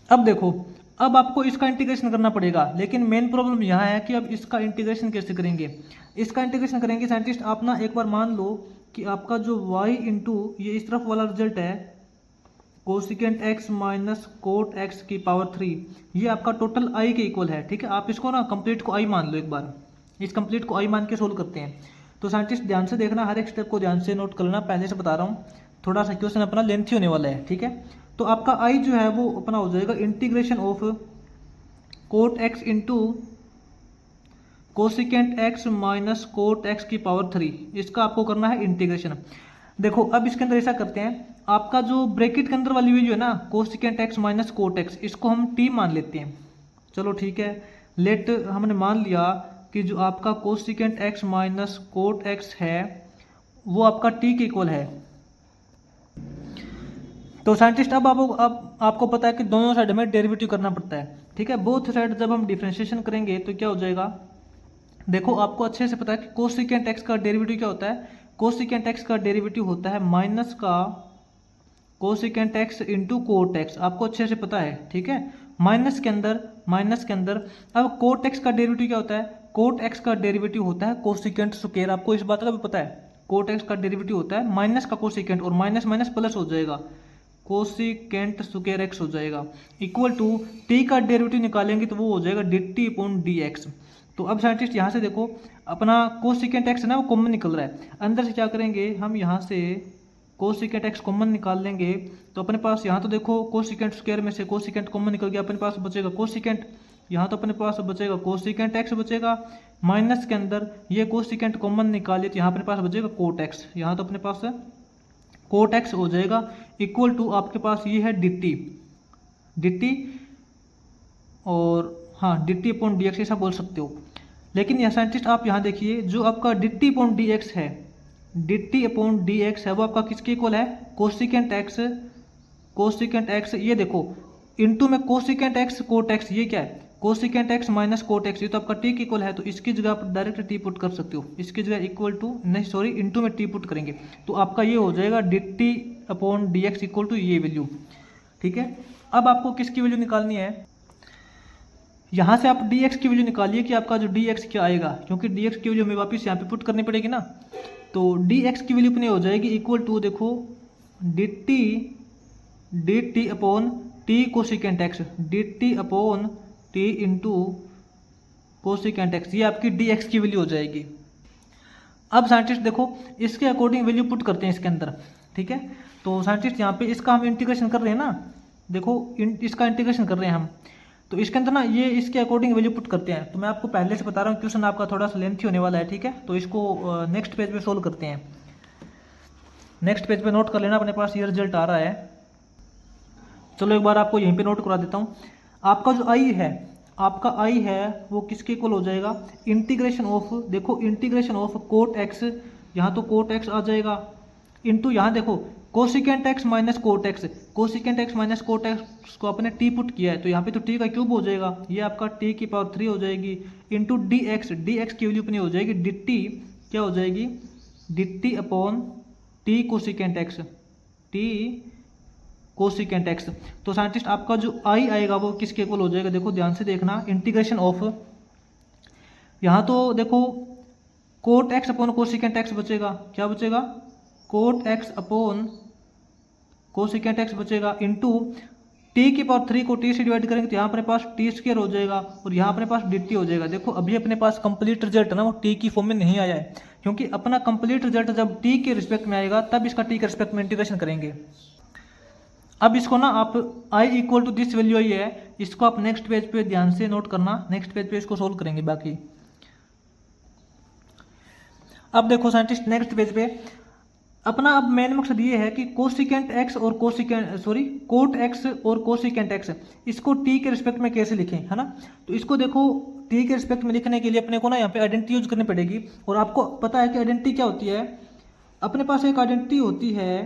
अब देखो, अब आपको इसका इंटीग्रेशन करना पड़ेगा, लेकिन मेन प्रॉब्लम यहाँ है कि अब इसका इंटीग्रेशन कैसे करेंगे। इसका इंटीग्रेशन करेंगे साइंटिस्ट, आप ना एक बार मान लो कि आपका जो y इंटू ये इस तरफ वाला रिजल्ट है cosecant x minus cot x की पावर 3, ये आपका टोटल i के इक्वल है। ठीक है, आप इसको ना कंप्लीट को i मान लो, एक बार इस कंप्लीट को i मान के सोल्व करते हैं। तो साइंटिस्ट ध्यान से देखना, हर एक स्टेप को ध्यान से नोट कर लेना, पहले से बता रहा हूँ, थोड़ा सा क्वेश्चन अपना लेंथी होने वाला है। ठीक है, तो आपका i जो है वो अपना हो जाएगा integration of cot x into cosecant x minus cot x की पावर 3, इसका आपको करना है इंटीग्रेशन। देखो अब इसके अंदर ऐसा करते हैं, आपका जो ब्रैकेट के अंदर वाली वैल्यू है ना cosecant x minus cot x, इसको हम t मान लेते हैं। चलो ठीक है, लेट हमने मान लिया कि जो आपका cosecant x minus cot x है वो आपका t के इक्वल है। तो साइंटिस्ट अब आपको पता है कि दोनों साइड में डेरिवेटिव करना पड़ता है। ठीक है, बोथ साइड जब हम डिफरेंशिएशन करेंगे तो क्या हो जाएगा, देखो आपको अच्छे से पता है कि कोसिकेंट x का डेरिवेटिव क्या होता है, कोसिकेंट x का डेरिवेटिव होता है माइनस का cosecant x into coat x, आपको अच्छे से पता है। ठीक है, माइनस के अंदर अब कोट x का डेरिवेटिव क्या होता है, कोट x का डेरिवेटिव होता है कोसिकेंट स्क्वायर, आपको इस बात का भी पता है। कोट x का डेरिवेटिव होता है माइनस का कोसिकेंट, और माइनस माइनस प्लस हो जाएगा, कोसिकेंट स्क्वायर x हो जाएगा, इक्वल टू t का डेरिवेटिव निकालेंगे तो वो हो जाएगा dt अपॉन dx। तो अब साइंटिस्ट यहाँ से देखो अपना कोसिकेंट x है ना वो कॉमन निकल रहा है, अंदर से क्या करेंगे हम यहाँ से कोसिकेंट x कॉमन निकाल लेंगे, तो अपने पास यहाँ तो देखो कोसिकेंट स्क्वायर में से कोसिकेंट कॉमन निकल गया, अपने पास बचेगा कोसिकेंट, यहाँ तो अपने पास बचेगा कोसिकेंट x बचेगा, माइनस के अंदर ये कोसिकेंट कॉमन निकालिए तो यहाँ अपने पास बचेगा कोट x, यहाँ तो अपने पास कोट x हो जाएगा, इक्वल टू आपके पास ये है dt और हाँ dt अपॉन dx ऐसा बोल सकते हो। लेकिन यह साइंटिस्ट आप यहाँ देखिए जो आपका dt अपॉन dx है, dt अपॉन dx है वो आपका किसके इक्वल है, कोसिकेंट x, ये देखो इनटू में कोसिकेंट x कोट x, ये क्या है cosecant x minus cot x, ये तो आपका t के इक्वल है, तो इसकी जगह आप डायरेक्ट t पुट कर सकते हो, इसकी जगह इक्वल टू नहीं सॉरी इनटू में t पुट करेंगे तो आपका ये हो जाएगा dt upon dx equal to ये वैल्यू। ठीक है, अब आपको किसकी वैल्यू निकालनी है, यहाँ से आप dx की वैल्यू निकालिए कि आपका जो dx क्या आएगा, क्योंकि dx की वैल्यू हमें वापस यहाँ पे पुट करनी पड़ेगी ना, तो dx की वैल्यू अपनी हो जाएगी इक्वल टू देखो dt upon t cosecant x, dt upon t into cosecant x, ये आपकी dx की वैल्यू हो जाएगी। अब साइंटिस्ट देखो इसके अकॉर्डिंग वैल्यू पुट करते हैं इसके अंदर। ठीक है, तो साइंटिस्ट यहाँ पे इसका हम इंटीग्रेशन कर रहे हैं ना, देखो इसका इंटीग्रेशन कर रहे हैं हम, तो इसके अंदर ना ये इसके अकॉर्डिंग वैल्यू पुट करते हैं। तो मैं आपको पहले से बता रहा हूँ क्वेश्चन आपका थोड़ा सा लेंथी होने वाला है। ठीक है, तो इसको नेक्स्ट पेज पे सोल्व करते हैं, नेक्स्ट पेज पे नोट कर लेना, अपने पास ये रिजल्ट आ रहा है। चलो एक बार आपको यहीं पे नोट करा देता हूँ, आपका जो आई है, आपका आई है वो किसके इक्वल हो जाएगा, इंटीग्रेशन ऑफ, देखो इंटीग्रेशन ऑफ कोट एक्स, यहाँ तो कोट एक्स आ जाएगा, इंटू यहाँ देखो cosecant x minus cot x, cosecant x minus cot x को आपने टी पुट किया है तो यहाँ पे तो टी का क्यूब हो जाएगा, ये आपका टी की पावर 3 हो जाएगी, इंटू डी एक्स की वैल्यू अपनी हो जाएगी डी क्या हो जाएगी D upon T cosecant x, T cosecant x. तो साइंटिस्ट आपका जो आई आएगा वो किसके इक्वल हो जाएगा, देखो ध्यान से देखना, इंटीग्रेशन ऑफ, यहाँ तो देखो cot x upon cosecant x बचेगा, क्या बचेगा cot x upon cosecant x बचेगा, इंटू टी की पावर 3 को टी से डिवाइड करेंगे तो यहाँ अपने पास टी स्क्वायर हो जाएगा और यहाँ अपने पास डी टी हो जाएगा। देखो अभी अपने पास कंप्लीट रिजल्ट है ना, वो टी की फॉर्म में नहीं आया है, क्योंकि अपना कंप्लीट रिजल्ट जब टी के रिस्पेक्ट में आएगा तब इसका टी के रिस्पेक्ट में इंटीग्रेशन करेंगे। अब इसको ना आप i equal to this value I है, इसको आप नेक्स्ट पेज पे ध्यान से नोट करना, नेक्स्ट पेज पे इसको सोल्व करेंगे बाकी। अब देखो साइंटिस्ट नेक्स्ट पेज पे अपना अब मेन मकसद ये है कि कोसिकेंट एक्स और कोट एक्स और कोसिकेंट एक्स इसको टी के रिस्पेक्ट में कैसे लिखें, है ना। तो इसको देखो टी के रिस्पेक्ट में लिखने के लिए अपने को ना यहाँ पे आइडेंटिटी यूज करनी पड़ेगी। और आपको पता है कि आइडेंटिटी क्या होती है, अपने पास एक आइडेंटिटी होती है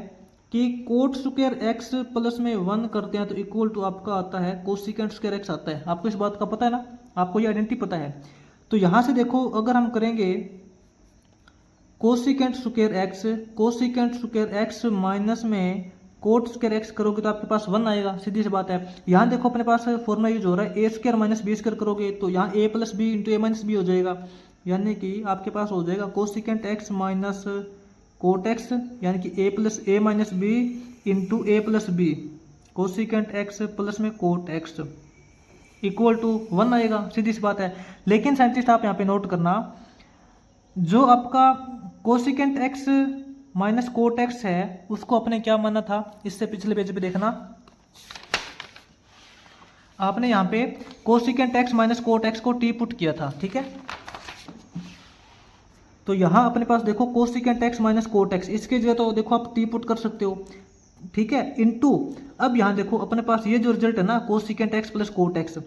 कि कोट स्क्वायर एक्स प्लस में 1 करते हैं तो इक्वल टू आपका आता है कोसिकेंट स्क्वायर एक्स आता है। आपको इस बात का पता है ना, आपको ये आइडेंटिटी पता है। तो यहाँ से देखो अगर हम करेंगे कोसिकेंट स्क्वायर एक्स माइनस में कोट स्क्वायर एक्स करोगे तो आपके पास 1 आएगा, सीधी सी बात है। यहाँ देखो अपने पास फॉर्मूला यूज हो रहा है a square minus b square करोगे तो यहाँ a plus b into a minus b हो जाएगा, यानी कि आपके पास हो जाएगा cosecant x minus cot x, यानी कि a plus a minus b into a plus b, cosecant x plus में कोट एक्स इक्वल टू 1 आएगा, सीधी सी बात है। लेकिन साइंटिस्ट आप यहाँ पे नोट करना, जो आपका cosecant x minus cot x है उसको आपने क्या माना था, इससे पिछले पेज पे देखना, आपने यहाँ पे cosecant x minus cot x को टी पुट किया था, ठीक है। तो यहाँ अपने पास देखो cosecant x minus cot x, इसके जगह तो देखो आप टी पुट कर सकते हो, ठीक है, इनटू अब यहाँ देखो अपने पास ये जो रिजल्ट है ना cosecant x plus cot x,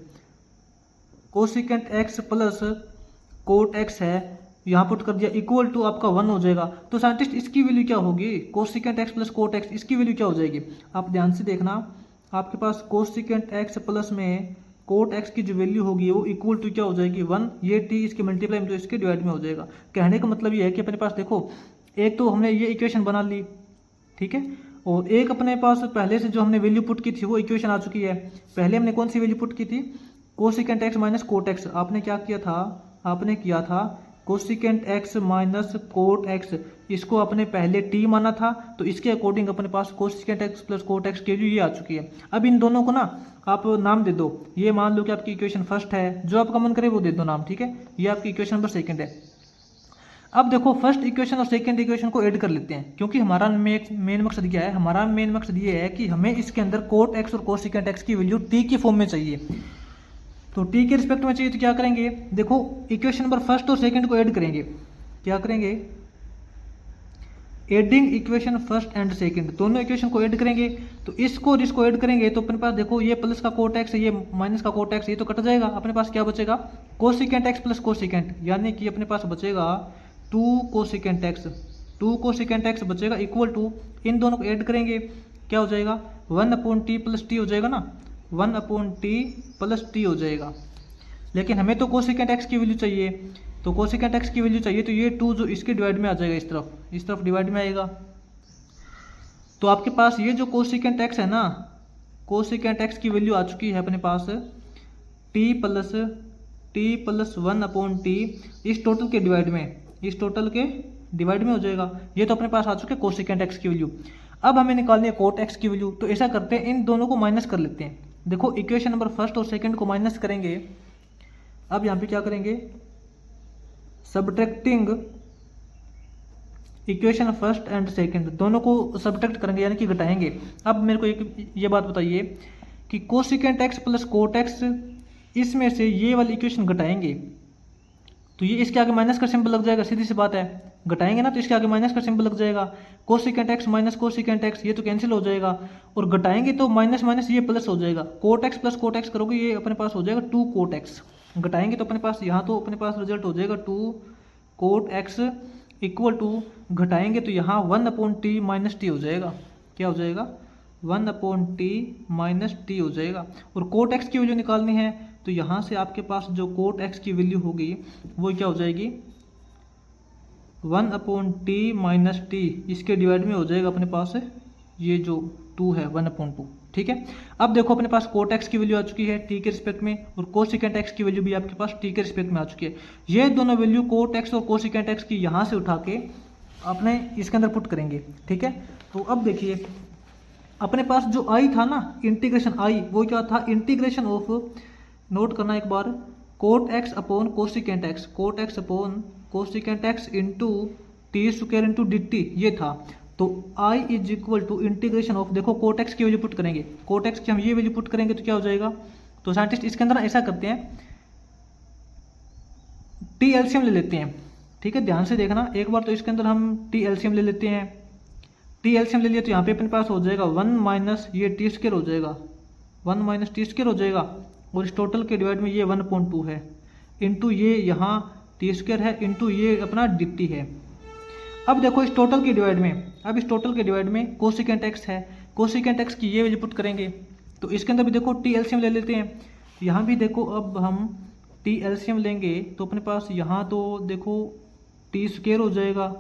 cosecant x plus cot x है, यहाँ पुट कर दिया इक्वल टू आपका 1 हो जाएगा। तो साइंटिस्ट इसकी वैल्यू क्या होगी, cosecant x plus cot x, इसकी वैल्यू क्या हो जाएगी, आप ध्यान से देखना, आपके पास कोसिकेंट एक्स प्लस में कोट एक्स की जो वैल्यू होगी वो इक्वल टू क्या हो जाएगी 1, ये टी इसके मल्टीप्लाई में तो इसके डिवाइड में हो जाएगा। कहने का मतलब ये है कि अपने पास देखो एक तो हमने ये इक्वेशन बना ली, ठीक है, और एक अपने पास पहले से जो हमने वैल्यू पुट की थी वो इक्वेशन आ चुकी है। पहले हमने कौन सी वैल्यू पुट की थी, cosecant x minus cot x, आपने क्या किया था, आपने किया था cosecant x minus cot x, इसको अपने पहले टी माना था, तो इसके अकॉर्डिंग अपने पास cosecant x plus cot x की वैल्यू ये आ चुकी है। अब इन दोनों को ना आप नाम दे दो, ये मान लो कि आपकी इक्वेशन फर्स्ट है, जो आपका मन करे वो दे दो नाम, ठीक है, ये आपकी इक्वेशन नंबर सेकंड है। अब देखो फर्स्ट इक्वेशन और सेकंड इक्वेशन को ऐड कर लेते हैं, क्योंकि हमारा मेन मकसद क्या है, हमारा मेन मकसद ये है कि हमें इसके अंदर कोट एक्स और कोसिकेंट एक्स की वैल्यू टी की फॉर्म में चाहिए। तो टी के रिस्पेक्ट में चाहिए तो क्या करेंगे, देखो इक्वेशन नंबर फर्स्ट और सेकंड को ऐड करेंगे, क्या करेंगे, adding equation first and second, दोनों इक्वेशन को ऐड करेंगे। तो इसको और इसको ऐड करेंगे तो अपने पास देखो ये प्लस का कोट एक्स है, ये माइनस का कोट एक्स, ये तो कट जाएगा, अपने पास क्या बचेगा, कोसिकेंट एक्स प्लस कोसिकेंट, यानी कि अपने पास बचेगा 2 कोसिकेंट एक्स बचेगा इक्वल टू, इन दोनों को ऐड करेंगे क्या हो जाएगा 1/t प्लस टी हो जाएगा ना, 1/t प्लस टी हो जाएगा। लेकिन हमें तो कोसिकेंट एक्स की वैल्यू चाहिए, तो कोसिकेंट एक्स की वैल्यू चाहिए तो ये 2 जो इसके डिवाइड में आ जाएगा, इस तरफ डिवाइड में आएगा। तो आपके पास ये जो कोसिकेंट एक्स है ना, कोसिकेंट एक्स की वैल्यू आ चुकी है अपने पास t प्लस 1/t, इस टोटल के डिवाइड में हो जाएगा। ये तो अपने पास आ चुके कोसिकेंट एक्स की वैल्यू। अब हमें निकालनी है कोट एक्स की वैल्यू, तो ऐसा करते हैं इन दोनों को माइनस कर लेते हैं। देखो इक्वेशन नंबर फर्स्ट और सेकंड को माइनस करेंगे। अब यहाँ पे क्या करेंगे, subtracting equation first and second, दोनों को सब्ट्रैक्ट करेंगे यानी कि घटाएंगे। अब मेरे को एक ये बात बताइए कि cosecant x plus cot x, इसमें से ये वाली इक्वेशन घटाएंगे तो ये इसके आगे माइनस का सिंबल लग जाएगा, सीधी सी बात है, घटाएंगे ना तो इसके आगे माइनस का सिंबल लग जाएगा। Cosecant x minus cosecant x ये तो कैंसिल हो जाएगा, और घटाएंगे तो माइनस माइनस ये प्लस हो जाएगा, cot x plus cot x करोगे ये अपने पास हो जाएगा 2 कोट एक्स, घटाएंगे तो अपने पास यहाँ तो अपने पास रिजल्ट हो जाएगा 2 कोट एक्स इक्वल टू, घटाएंगे तो यहाँ 1/t माइनस टी हो जाएगा, क्या हो जाएगा 1/t माइनस टी हो जाएगा। और कोट एक्स की वैल्यू निकालनी है तो यहाँ से आपके पास जो कोट एक्स की वैल्यू होगी वो क्या हो जाएगी 1/t माइनस टी, इसके डिवाइड में हो जाएगा अपने पास ये जो 2 है 1/2, ठीक है। अब देखो अपने पास कोट एक्स की वैल्यू आ चुकी है टी के रिस्पेक्ट में, और कोसिकेंट एक्स की वैल्यू भी आपके पास टी के रिस्पेक्ट में आ चुकी है। ये दोनों वैल्यू कोट एक्स और कोसिकेंट एक्स की यहाँ से उठा के अपने इसके अंदर पुट करेंगे, ठीक है। तो अब देखिए अपने पास जो आई था ना, इंटीग्रेशन आई, वो क्या था, इंटीग्रेशन ऑफ, नोट करना एक बार, cot x upon cosecant x, cot x upon cosecant x into t square into d t, ये था। तो I is equal to integration of, देखो कोट एक्स की वैल्यू पुट करेंगे, कोट एक्स की हम ये वैल्यू पुट करेंगे तो क्या हो जाएगा। तो साइंटिस्ट इसके अंदर ऐसा करते हैं, टी एलसीएम ले लेते हैं, ठीक है, ध्यान से देखना एक बार। तो इसके अंदर हम टी एलसीएम ले लेते हैं, टी एलसीएम ले लिया तो यहाँ पे अपने पास हो जाएगा 1 माइनस ये टी स्क्वायर हो जाएगा, 1 माइनस टी स्क्वायर हो जाएगा, और इस टोटल के डिवाइड में ये 1.2 है, इंटू ये यहाँ टी स्क्वायर है, इंटू ये अपना डी है। अब देखो इस टोटल के डिवाइड में, अब इस टोटल के डिवाइड में कोसिकेंट एक्स है, कोसिकेंट एक्स की ये वैल्यू पुट करेंगे। तो इसके अंदर भी देखो टी एलसीएम ले लेते हैं, यहाँ भी देखो अब हम टी एलसीएम लेंगे तो अपने पास यहाँ तो देखो टी स्क्वायर हो जाएगा,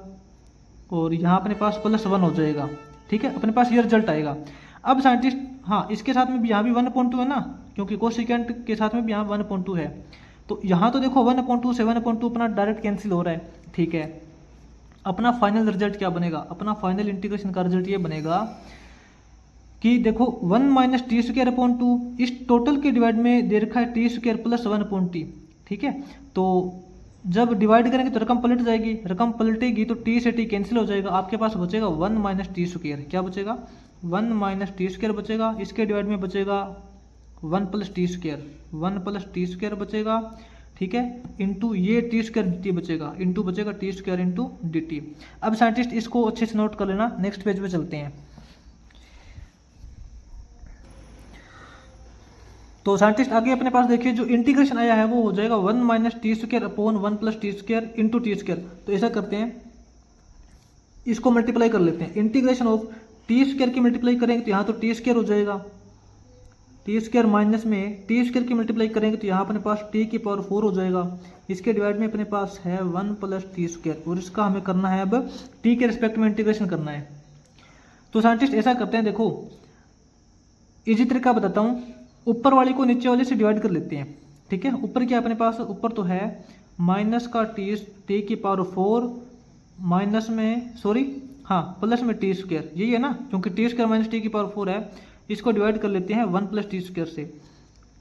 और यहाँ अपने पास +1 हो जाएगा, ठीक है, अपने पास ये रिजल्ट आएगा। अब साइंटिस्ट, हाँ इसके साथ में भी यहाँ भी 1.2 है ना, क्योंकि कोसिकेंट के साथ में भी यहाँ 1.2 है, तो यहाँ तो देखो 1.2 से 1.2 अपना डायरेक्ट कैंसिल हो रहा है, ठीक है। अपना फाइनल रिजल्ट क्या बनेगा, अपना फाइनल इंटीग्रेशन का रिजल्ट ये बनेगा कि देखो 1 माइनस टी स्क्वायर अपॉन 2, इस टोटल के डिवाइड में दे रखा है T square plus 1 upon T, ठीक है। तो जब डिवाइड करेंगे तो रकम पलट जाएगी, रकम पलटेगी तो टी से टी कैंसिल हो जाएगा, आपके पास बचेगा 1 माइनस टी स्क्वायर, क्या बचेगा, 1 माइनस टी स्क्वायर बचेगा, इसके डिवाइड में बचेगा 1 plus T square, 1 plus T square बचेगा, ठीक है, इंटू ये टी स्क्वायर डी टी बचेगा, इंटू बचेगा T square into d T. अब साइंटिस्ट इसको अच्छे से नोट कर लेना, नेक्स्ट पेज पे चलते हैं। तो साइंटिस्ट आगे अपने पास देखिए जो इंटीग्रेशन आया है वो हो जाएगा 1 minus T square upon 1 plus T square into t square. तो ऐसा करते हैं, इसको मल्टीप्लाई कर लेते हैं, इंटीग्रेशन ऑफ टी स्क्वायर की मल्टीप्लाई करेंगे तो यहाँ तो टी स्क्वायर हो जाएगा, टी स्क्वायर माइनस में टी स्क्वायर की मल्टीप्लाई करेंगे तो यहाँ अपने पास टी की पावर 4 हो जाएगा, इसके डिवाइड में अपने पास है 1 प्लस टी स्क्वायर, और इसका हमें करना है अब टी के रिस्पेक्ट में इंटीग्रेशन करना है। तो साइंटिस्ट ऐसा करते हैं, देखो इजी तरीका बताता हूँ, ऊपर वाली को नीचे वाले से डिवाइड कर लेते हैं, ठीक है। ऊपर क्या अपने पास, ऊपर तो है माइनस का टी की पावर 4 माइनस में, सॉरी हाँ प्लस में टी स्क्वायर, यही है ना, क्योंकि टी स्क्वायर माइनस टी की पावर 4 है, इसको डिवाइड कर लेते हैं 1 प्लस टी स्क्वायर से,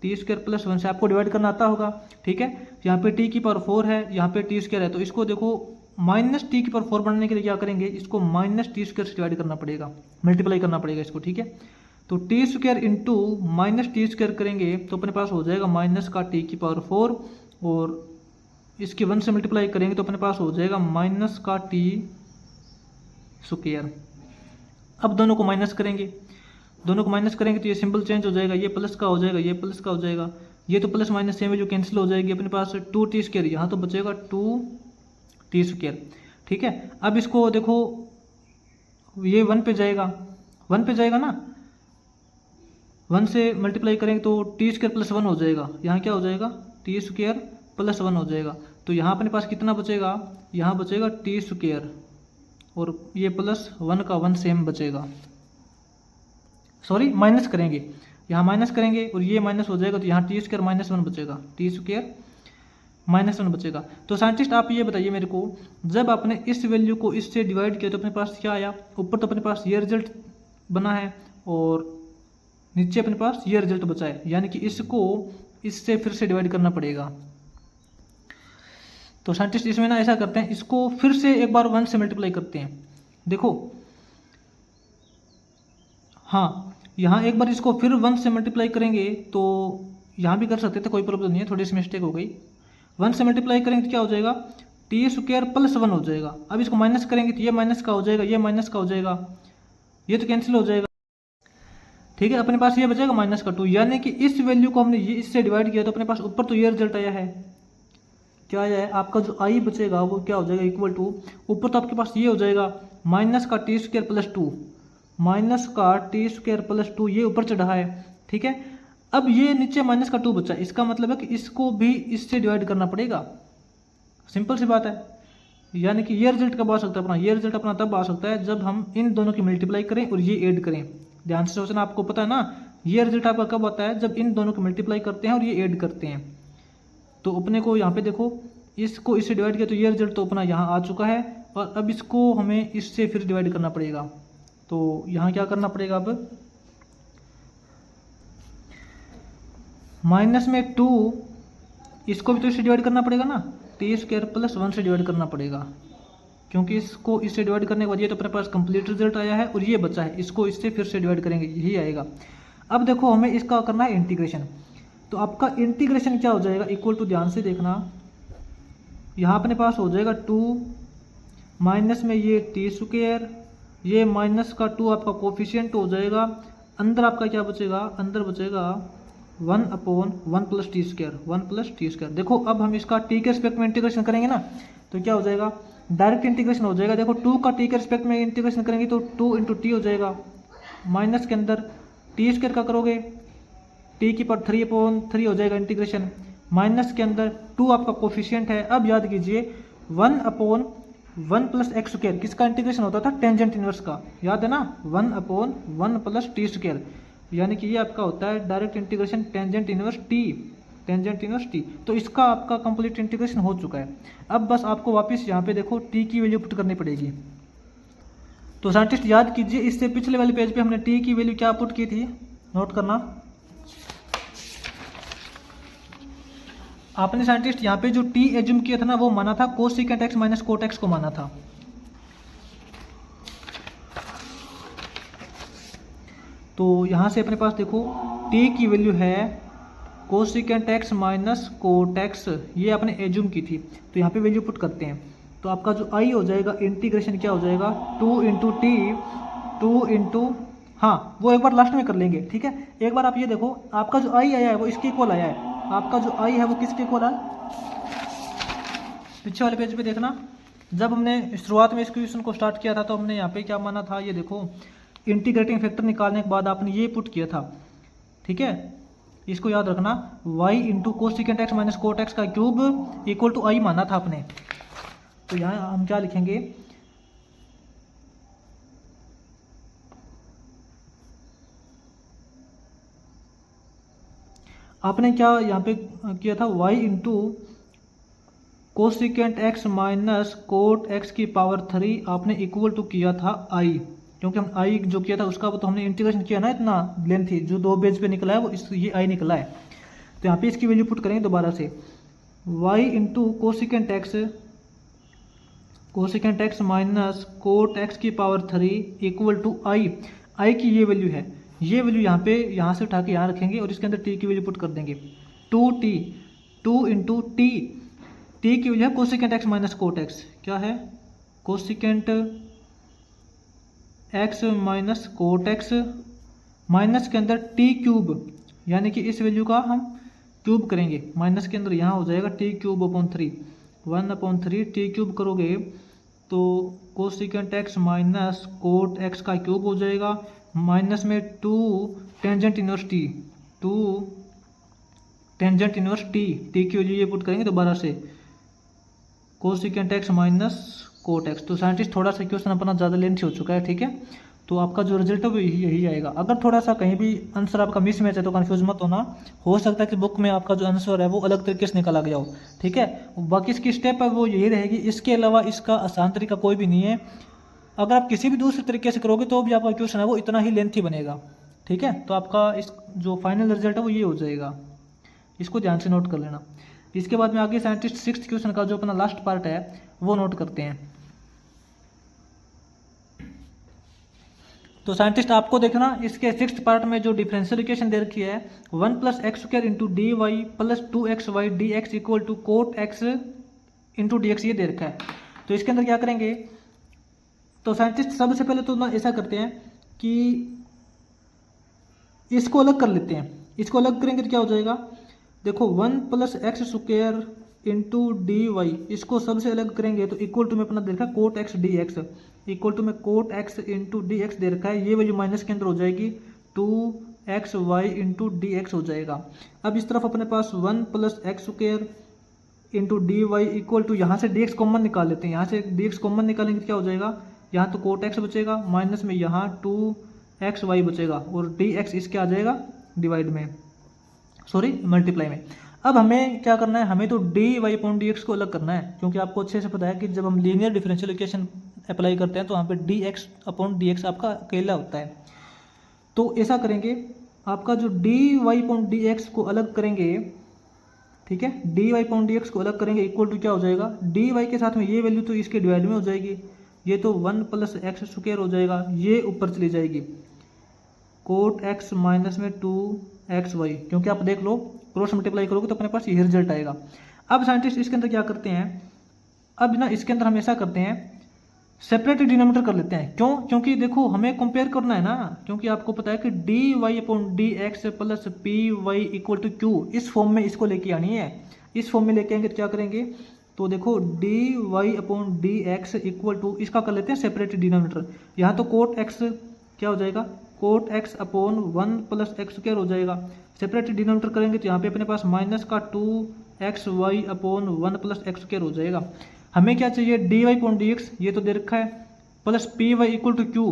टी स्क्वायर प्लस 1 से, आपको डिवाइड करना आता होगा, ठीक है। यहाँ पे टी की पावर 4 है, यहाँ पे टी स्क्वायर है, तो इसको देखो माइनस टी की पावर 4 बनने के लिए क्या करेंगे, इसको माइनस टी स्क्वायर से डिवाइड करना पड़ेगा, मल्टीप्लाई करना पड़ेगा इसको, ठीक है। तो T square into minus T square करेंगे तो अपने पास हो जाएगा माइनस का टी की पावर 4, और इसके 1 से मल्टीप्लाई करेंगे तो अपने पास हो जाएगा माइनस का टी स्क्वायर। अब दोनों को माइनस करेंगे, दोनों को माइनस करेंगे तो ये सिंबल चेंज हो जाएगा, ये प्लस का हो जाएगा, ये प्लस का हो जाएगा, ये तो प्लस माइनस सेम है जो कैंसिल हो जाएगी, अपने पास 2 टी स्क्वायर, यहाँ तो बचेगा 2 टी स्क्वायर, ठीक है। अब इसको देखो ये 1 पे जाएगा, 1 पे जाएगा ना, 1 से मल्टीप्लाई करेंगे तो टी स्क्वायर प्लस 1 हो जाएगा, यहाँ क्या हो जाएगा, टी स्क्वायर प्लस 1 हो जाएगा। तो यहाँ अपने पास कितना बचेगा, यहाँ बचेगा टी स्क्वायर, और ये प्लस 1 का 1 सेम बचेगा, सॉरी माइनस करेंगे, यहाँ माइनस करेंगे और ये माइनस हो जाएगा, तो यहाँ टी स्क्वायर माइनस 1 बचेगा, टी स्क्वायर माइनस 1 बचेगा। तो साइंटिस्ट आप ये बताइए मेरे को, जब आपने इस वैल्यू को इससे डिवाइड किया तो अपने पास क्या आया, ऊपर तो अपने पास ये रिजल्ट बना है और नीचे अपने पास ये रिजल्ट बचा है, यानी कि इसको इससे फिर से डिवाइड करना पड़ेगा। तो साइंटिस्ट इसमें ना ऐसा करते हैं, इसको फिर से एक बार 1 से मल्टीप्लाई करते हैं, देखो हाँ यहाँ एक बार इसको फिर 1 से मल्टीप्लाई करेंगे, तो यहाँ भी कर सकते थे, कोई प्रॉब्लम नहीं है, थोड़ी सी मिस्टेक हो गई। 1 से मल्टीप्लाई करेंगे तो क्या हो जाएगा, टी स्क्वायर प्लस 1 हो जाएगा। अब इसको माइनस करेंगे तो ये माइनस का हो जाएगा, ये माइनस का हो जाएगा, ये तो कैंसिल हो जाएगा, ठीक है। अपने पास ये बचेगा माइनस का 2, यानी कि इस वैल्यू को हमने ये इससे डिवाइड किया तो अपने पास ऊपर तो ये रिजल्ट आया है, क्या आया है, आपका जो आई बचेगा वो क्या हो जाएगा, इक्वल टू, ऊपर तो आपके पास ये हो जाएगा माइनस का टी स्क्वायर प्लस 2, माइनस का टी स्क्वायर प्लस 2, ये ऊपर चढ़ा है, ठीक है। अब ये नीचे माइनस का 2 बचा, इसका मतलब है कि इसको भी इससे डिवाइड करना पड़ेगा, सिंपल सी बात है। यानी कि ये रिजल्ट कब आ सकता है अपना, ये रिजल्ट अपना तब आ सकता है जब हम इन दोनों की मल्टीप्लाई करें और ये ऐड करें। ध्यान से सोचना, आपको पता है ना ये रिजल्ट आपका कब आता है, जब इन दोनों को मल्टीप्लाई करते हैं और ये ऐड करते हैं। तो अपने को यहाँ पे देखो, इसको इससे डिवाइड किया तो ये रिजल्ट तो अपना यहाँ आ चुका है, और अब इसको हमें इससे फिर डिवाइड करना पड़ेगा। तो यहाँ क्या करना पड़ेगा, अब माइनस में 2, इसको भी तो इससे डिवाइड करना पड़ेगा ना, टी स्क्वायर प्लस 1 से डिवाइड करना पड़ेगा, क्योंकि इसको इससे डिवाइड करने के बाद ये तो अपने पास कंप्लीट रिजल्ट आया है और ये बचा है, इसको इससे फिर से डिवाइड करेंगे, यही आएगा। अब देखो हमें इसका करना है इंटीग्रेशन, तो आपका इंटीग्रेशन क्या हो जाएगा, इक्वल टू, ध्यान से देखना, यहाँ अपने पास हो जाएगा 2 माइनस में ये टी स्क्वायर, ये माइनस का 2 आपका कोफिशिएंट हो जाएगा, अंदर आपका क्या बचेगा, अंदर बचेगा 1/1 plus T square, 1 plus T square. देखो अब हम इसका टी के रिस्पेक्ट में इंटीग्रेशन करेंगे ना, तो क्या हो जाएगा, डायरेक्ट इंटीग्रेशन हो जाएगा। देखो 2 का टी के रिस्पेक्ट में इंटीग्रेशन करेंगे तो 2 इंटू टी हो जाएगा, माइनस के अंदर टी स्क्वायर का करोगे टी की पावर 3/3 हो जाएगा इंटीग्रेशन, माइनस के अंदर 2 आपका कोफिशिएंट है। अब याद कीजिए 1/1 प्लस एक्स स्क्वायर किसका इंटीग्रेशन होता था, टेंजेंट इनवर्स का, याद है ना, 1/1 प्लस टी स्क्वायर, यानी कि ये आपका होता है direct integration tangent inverse T, tangent inverse T. तो इसका आपका कंप्लीट इंटीग्रेशन हो चुका है। अब बस आपको वापस यहाँ पे देखो टी की वैल्यू पुट करनी पड़ेगी। तो साइंटिस्ट याद कीजिए, इससे पिछले वाले पेज पे हमने टी की वैल्यू क्या पुट की थी, नोट करना। आपने साइंटिस्ट यहाँ पे जो टी एज्यूम किया था ना, वो माना था cosecant x minus cot x को माना था। तो यहाँ से अपने पास देखो टी की वैल्यू है cosecant x minus cot x, ये आपने एज्यूम की थी, तो यहाँ पे वैल्यू पुट करते हैं। तो आपका जो आई हो जाएगा इंटीग्रेशन क्या हो जाएगा, 2 इंटू टी, 2 इंटू, हाँ वो एक बार लास्ट में कर लेंगे, ठीक है। एक बार आप ये देखो आपका जो आई आया है वो इसके इक्वल आया है, आपका जो आई है वो किसके इक्वल है, पीछे वाले पेज पे देखना, जब हमने शुरुआत में इस क्वेश्चन को स्टार्ट किया था तो हमने यहाँ पे क्या माना था, ये देखो इंटीग्रेटिंग फैक्टर निकालने के बाद आपने ये पुट किया था, ठीक है। इसको याद रखना, y into cosecant x minus cot x का क्यूब इक्वल टू आई माना था आपने। तो यहाँ हम क्या लिखेंगे, आपने क्या यहाँ पे किया था, y into cosecant x minus cot x की पावर 3 आपने इक्वल टू किया था i, क्योंकि हम i जो किया था उसका वो तो हमने इंटीग्रेशन किया ना, इतना लेंथी जो 2 पेज पे निकला है वो ये i निकला है। तो यहाँ पे इसकी वैल्यू पुट करेंगे दोबारा से, y into cosecant x minus cot x की पावर 3 इक्वल टू आई की ये वैल्यू है, ये वैल्यू यहाँ से उठा के यहाँ रखेंगे और इसके अंदर टी की वैल्यू पुट कर देंगे, 2t, 2 इंटू टी, टी की वैल्यू है cosecant x minus cot x, क्या है cosecant x minus cot x, minus के अंदर टी क्यूब, यानी कि इस वैल्यू का हम क्यूब करेंगे, माइनस के अंदर यहाँ हो जाएगा T cube upon 3, 1/3 T cube करोगे तो cosecant x minus cot x का क्यूब हो जाएगा, माइनस में 2 tangent inverse T, 2 tangent inverse T, T की वैल्यू ये पुट करेंगे दोबारा से cosecant x minus cot x. तो साइंटिस्ट थोड़ा सा क्वेश्चन अपना ज़्यादा लेंथी हो चुका है, ठीक है। तो आपका जो रिजल्ट है वो यही आएगा। अगर थोड़ा सा कहीं भी आंसर आपका मिस मैच है तो कंफ्यूज मत होना, हो सकता है कि बुक में आपका जो आंसर है वो अलग तरीके से निकला गया हो, ठीक है। बाकी इसकी स्टेप है वो यही रहेगी, इसके अलावा इसका आसान तरीका कोई भी नहीं है। अगर आप किसी भी दूसरे तरीके से करोगे तो भी आपका क्वेश्चन है वो इतना ही लेंथी बनेगा, ठीक है। तो आपका इस जो फाइनल रिजल्ट है वो ये हो जाएगा, इसको ध्यान से नोट कर लेना। इसके बाद में आगे साइंटिस्ट 6th क्वेश्चन का जो अपना लास्ट पार्ट है वो नोट करते हैं। तो साइंटिस्ट आपको देखना, इसके 6th पार्ट में जो डिफरेंशियल इक्वेशन दे रखी है 1 plus x square into d y plus 2xy d x equal to cot x into d x, ये दे रखा है। तो इसके अंदर क्या करेंगे, तो साइंटिस्ट सबसे पहले तो ना ऐसा करते हैं कि इसको अलग कर लेते हैं। इसको अलग करेंगे तो क्या हो जाएगा, देखो 1 plus x square into d y, इसको सबसे अलग करेंगे तो इक्वल टू में अपना दे रखा है cot x d x, equal to में cot x into d x दे रखा है, ये वैल्यू माइनस के अंदर हो जाएगी 2xy इंटू डी एक्स हो जाएगा। अब इस तरफ अपने पास 1 plus x square into d y equal to, यहाँ से डी एक्स कॉमन निकाल लेते हैं, यहाँ से डी एक्स कॉमन निकालेंगे तो क्या हो जाएगा, यहाँ तो कोट एक्स बचेगा, माइनस में यहाँ 2xy बचेगा और डी एक्स इसके आ जाएगा डिवाइड में, सॉरी मल्टीप्लाई में। अब हमें क्या करना है, हमें तो D Y upon D x को अलग करना है, क्योंकि आपको अच्छे से पता है कि जब हम लीनियर डिफरेंशियल इक्वेशन अप्लाई करते हैं तो वहाँ पे d x upon D x आपका अकेला होता है। तो ऐसा करेंगे, आपका जो D Y point D x को अलग करेंगे, ठीक है, D Y point D x को अलग करेंगे, इक्वल टू क्या हो जाएगा, डी वाई के साथ में ये वैल्यू तो इसके डिवाइड में हो जाएगी, ये तो 1 प्लस एक्स स्क्वायर हो जाएगा, ये ऊपर चली जाएगी कोट एक्स माइनस में 2xy, क्योंकि आप देख लो क्रॉस मल्टीप्लाई करोगे तो अपने पास ये रिजल्ट आएगा। अब साइंटिस्ट इसके अंदर क्या करते हैं, अब ना इसके अंदर हमेशा करते हैं सेपरेट डिनोमिनेटर कर लेते हैं। क्यों? क्योंकि देखो हमें कंपेयर करना है ना, क्योंकि आपको पता है कि D Y upon D x plus P Y equal to Q, इस फॉर्म में इसको लेके आनी है। इस फॉर्म में लेके आएंगे तो क्या करेंगे, तो देखो D Y upon D x equal to, इसका कर लेते हैं सेपरेट डिनोमिनेटर। यहाँ तो कोट एक्स क्या हो जाएगा, cot x upon 1 plus x square हो जाएगा। सेपरेट डिनोमिनेटर करेंगे तो यहाँ पे अपने पास माइनस का 2xy upon 1 plus x square हो जाएगा। हमें क्या चाहिए, d Y point D x, ये तो दे रखा है, plus P Y equal to q.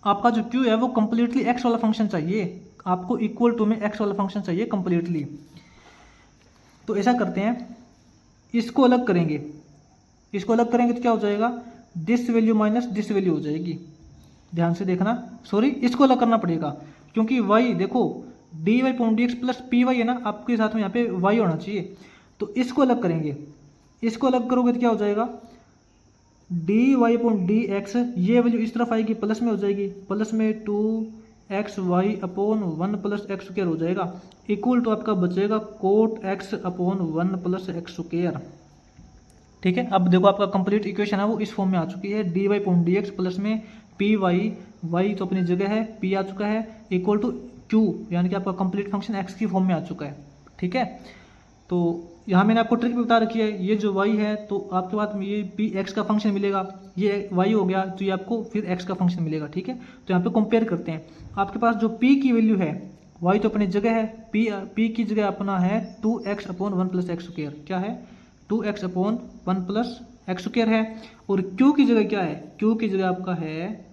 आपका जो क्यू है वो कंप्लीटली एक्स वाला फंक्शन चाहिए, आपको इक्वल टू में एक्स वाला फंक्शन चाहिए कंप्लीटली। तो ऐसा करते हैं, इसको अलग करेंगे, इसको अलग करेंगे तो क्या हो जाएगा, this value minus this value हो जाएगी। ध्यान से देखना, सॉरी इसको अलग करना पड़ेगा, क्योंकि वाई देखो D Y point D x plus P y है ना, आपके साथ में यहाँ पे वाई होना चाहिए, तो इसको अलग करेंगे। इसको अलग करोगे तो क्या हो जाएगा, d Y upon D x, ये वैल्यू इस तरफ आएगी प्लस में हो जाएगी, प्लस में 2xy upon 1 plus x square हो जाएगा, इक्वल टू आपका बचेगा cot x upon 1 plus x square. ठीक है, अब देखो आपका कंप्लीट इक्वेशन है वो इस फॉर्म में आ चुकी है, D Y upon D x plus में पी वाई, वाई तो अपनी जगह है, पी आ चुका है, इक्वल टू क्यू, यानी कि आपका कंप्लीट फंक्शन एक्स की फॉर्म में आ चुका है। ठीक है, तो यहाँ मैंने आपको ट्रिक भी बता रखी है, ये जो y है तो आपके पास में ये पी एक्स का फंक्शन मिलेगा, ये y हो गया तो ये आपको फिर x का फंक्शन मिलेगा। ठीक है, तो यहाँ पे कंपेयर करते हैं, आपके पास जो p की वैल्यू है, y तो अपनी जगह है, p की जगह अपना है 2x upon 1 plus x square, क्या है 2x upon 1 plus x square है, और q की जगह क्या है, q की जगह आपका है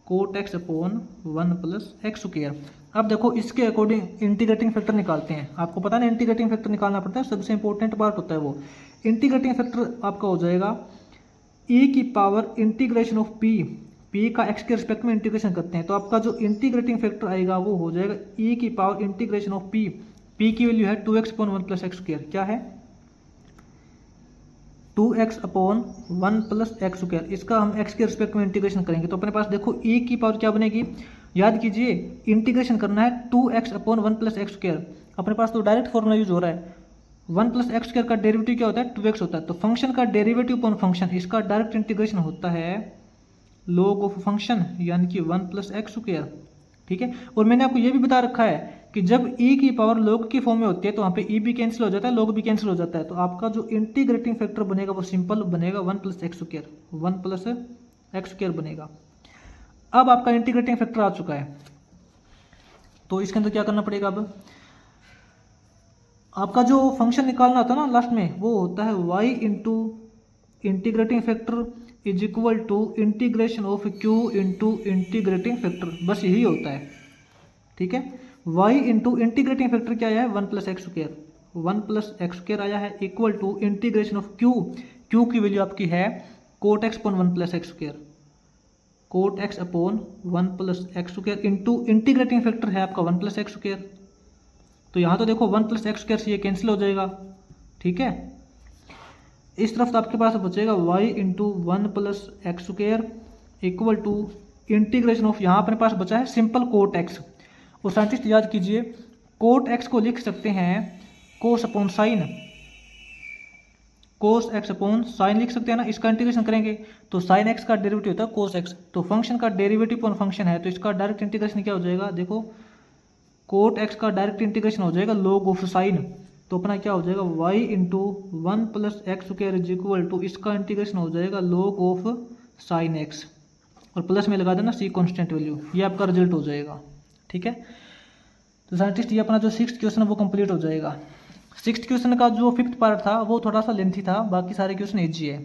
cot x upon 1 plus x square. अब देखो इसके अकॉर्डिंग इंटीग्रेटिंग फैक्टर निकालते हैं, आपको पता है ना इंटीग्रेटिंग फैक्टर निकालना पड़ता है, सबसे इंपॉर्टेंट पार्ट होता है वो। इंटीग्रेटिंग फैक्टर आपका हो जाएगा e की पावर इंटीग्रेशन ऑफ p का x के रिस्पेक्ट में इंटीग्रेशन करते हैं, तो आपका जो इंटीग्रेटिंग फैक्टर आएगा वो हो जाएगा e की पावर इंटीग्रेशन ऑफ p की वैल्यू है 2x upon 1 plus x square, क्या है 2x upon 1 plus x square, इसका हम x के रिस्पेक्ट में इंटीग्रेशन करेंगे तो अपने पास देखो e की पावर क्या बनेगी, याद कीजिए इंटीग्रेशन करना है 2x upon 1 plus x square, अपने पास तो डायरेक्ट फॉर्मूला यूज हो रहा है, 1 प्लस एक्स स्क्वायर का डेरिवेटिव क्या होता है 2x होता है, तो फंक्शन का डेरिवेटिव अपॉन फंक्शन, इसका डायरेक्ट इंटीग्रेशन होता है log ऑफ फंक्शन, यानी कि 1 प्लस एक्स स्क्वायर। ठीक है, और मैंने आपको ये भी बता रखा है कि जब e की पावर log की फॉर्म में होती है तो वहाँ पे e भी कैंसिल हो जाता है, log भी कैंसिल हो जाता है, तो आपका जो इंटीग्रेटिंग फैक्टर बनेगा वो सिंपल बनेगा 1 plus x square, 1 plus x square बनेगा। अब आपका इंटीग्रेटिंग फैक्टर आ चुका है, तो इसके अंदर क्या करना पड़ेगा, अब आपका जो फंक्शन निकालना होता है ना लास्ट में, वो होता है y into integrating factor is equal to integration of q into integrating factor, बस यही होता है। ठीक है, y इंटू इंटीग्रेटिंग फैक्टर क्या आया है 1 plus x square, 1 plus x square आया है, equal to integration of q की वैल्यू आपकी है cot x upon 1 plus x square, cot x upon 1 plus x square into integrating factor है आपका 1 प्लस एक्स स्क्वायर, तो यहाँ तो देखो 1 प्लस एक्स स्क्वायर से ये कैंसिल हो जाएगा। ठीक है, इस तरफ तो आपके पास बचेगा y into 1 plus x square equal to integration of, यहाँ अपने पास बचा है सिंपल कोट एक्स, और साइंटिस्ट याद कीजिए कोट एक्स को लिख सकते हैं cos upon sine, cos x upon sine लिख सकते हैं ना, इसका इंटीग्रेशन करेंगे तो साइन एक्स का डेरिवेटिव होता है कोस एक्स, तो फंक्शन का डेरिवेटिव अपॉन फंक्शन है तो इसका डायरेक्ट इंटीग्रेशन क्या हो जाएगा, देखो कोट एक्स का डायरेक्ट इंटीग्रेशन हो जाएगा log ऑफ साइन, तो अपना क्या हो जाएगा y into 1 plus x square is equal to, इसका इंटीग्रेशन हो जाएगा log ऑफ साइन एक्स, और प्लस में लगा देना c कांस्टेंट वैल्यू, ये आपका रिजल्ट हो जाएगा। ठीक है, तो साइंटिस्ट ये अपना जो 6th क्वेश्चन है वो कंप्लीट हो जाएगा। 6th क्वेश्चन का जो 5th पार्ट था वो थोड़ा सा लेंथी था, बाकी सारे क्वेश्चन ईजी है।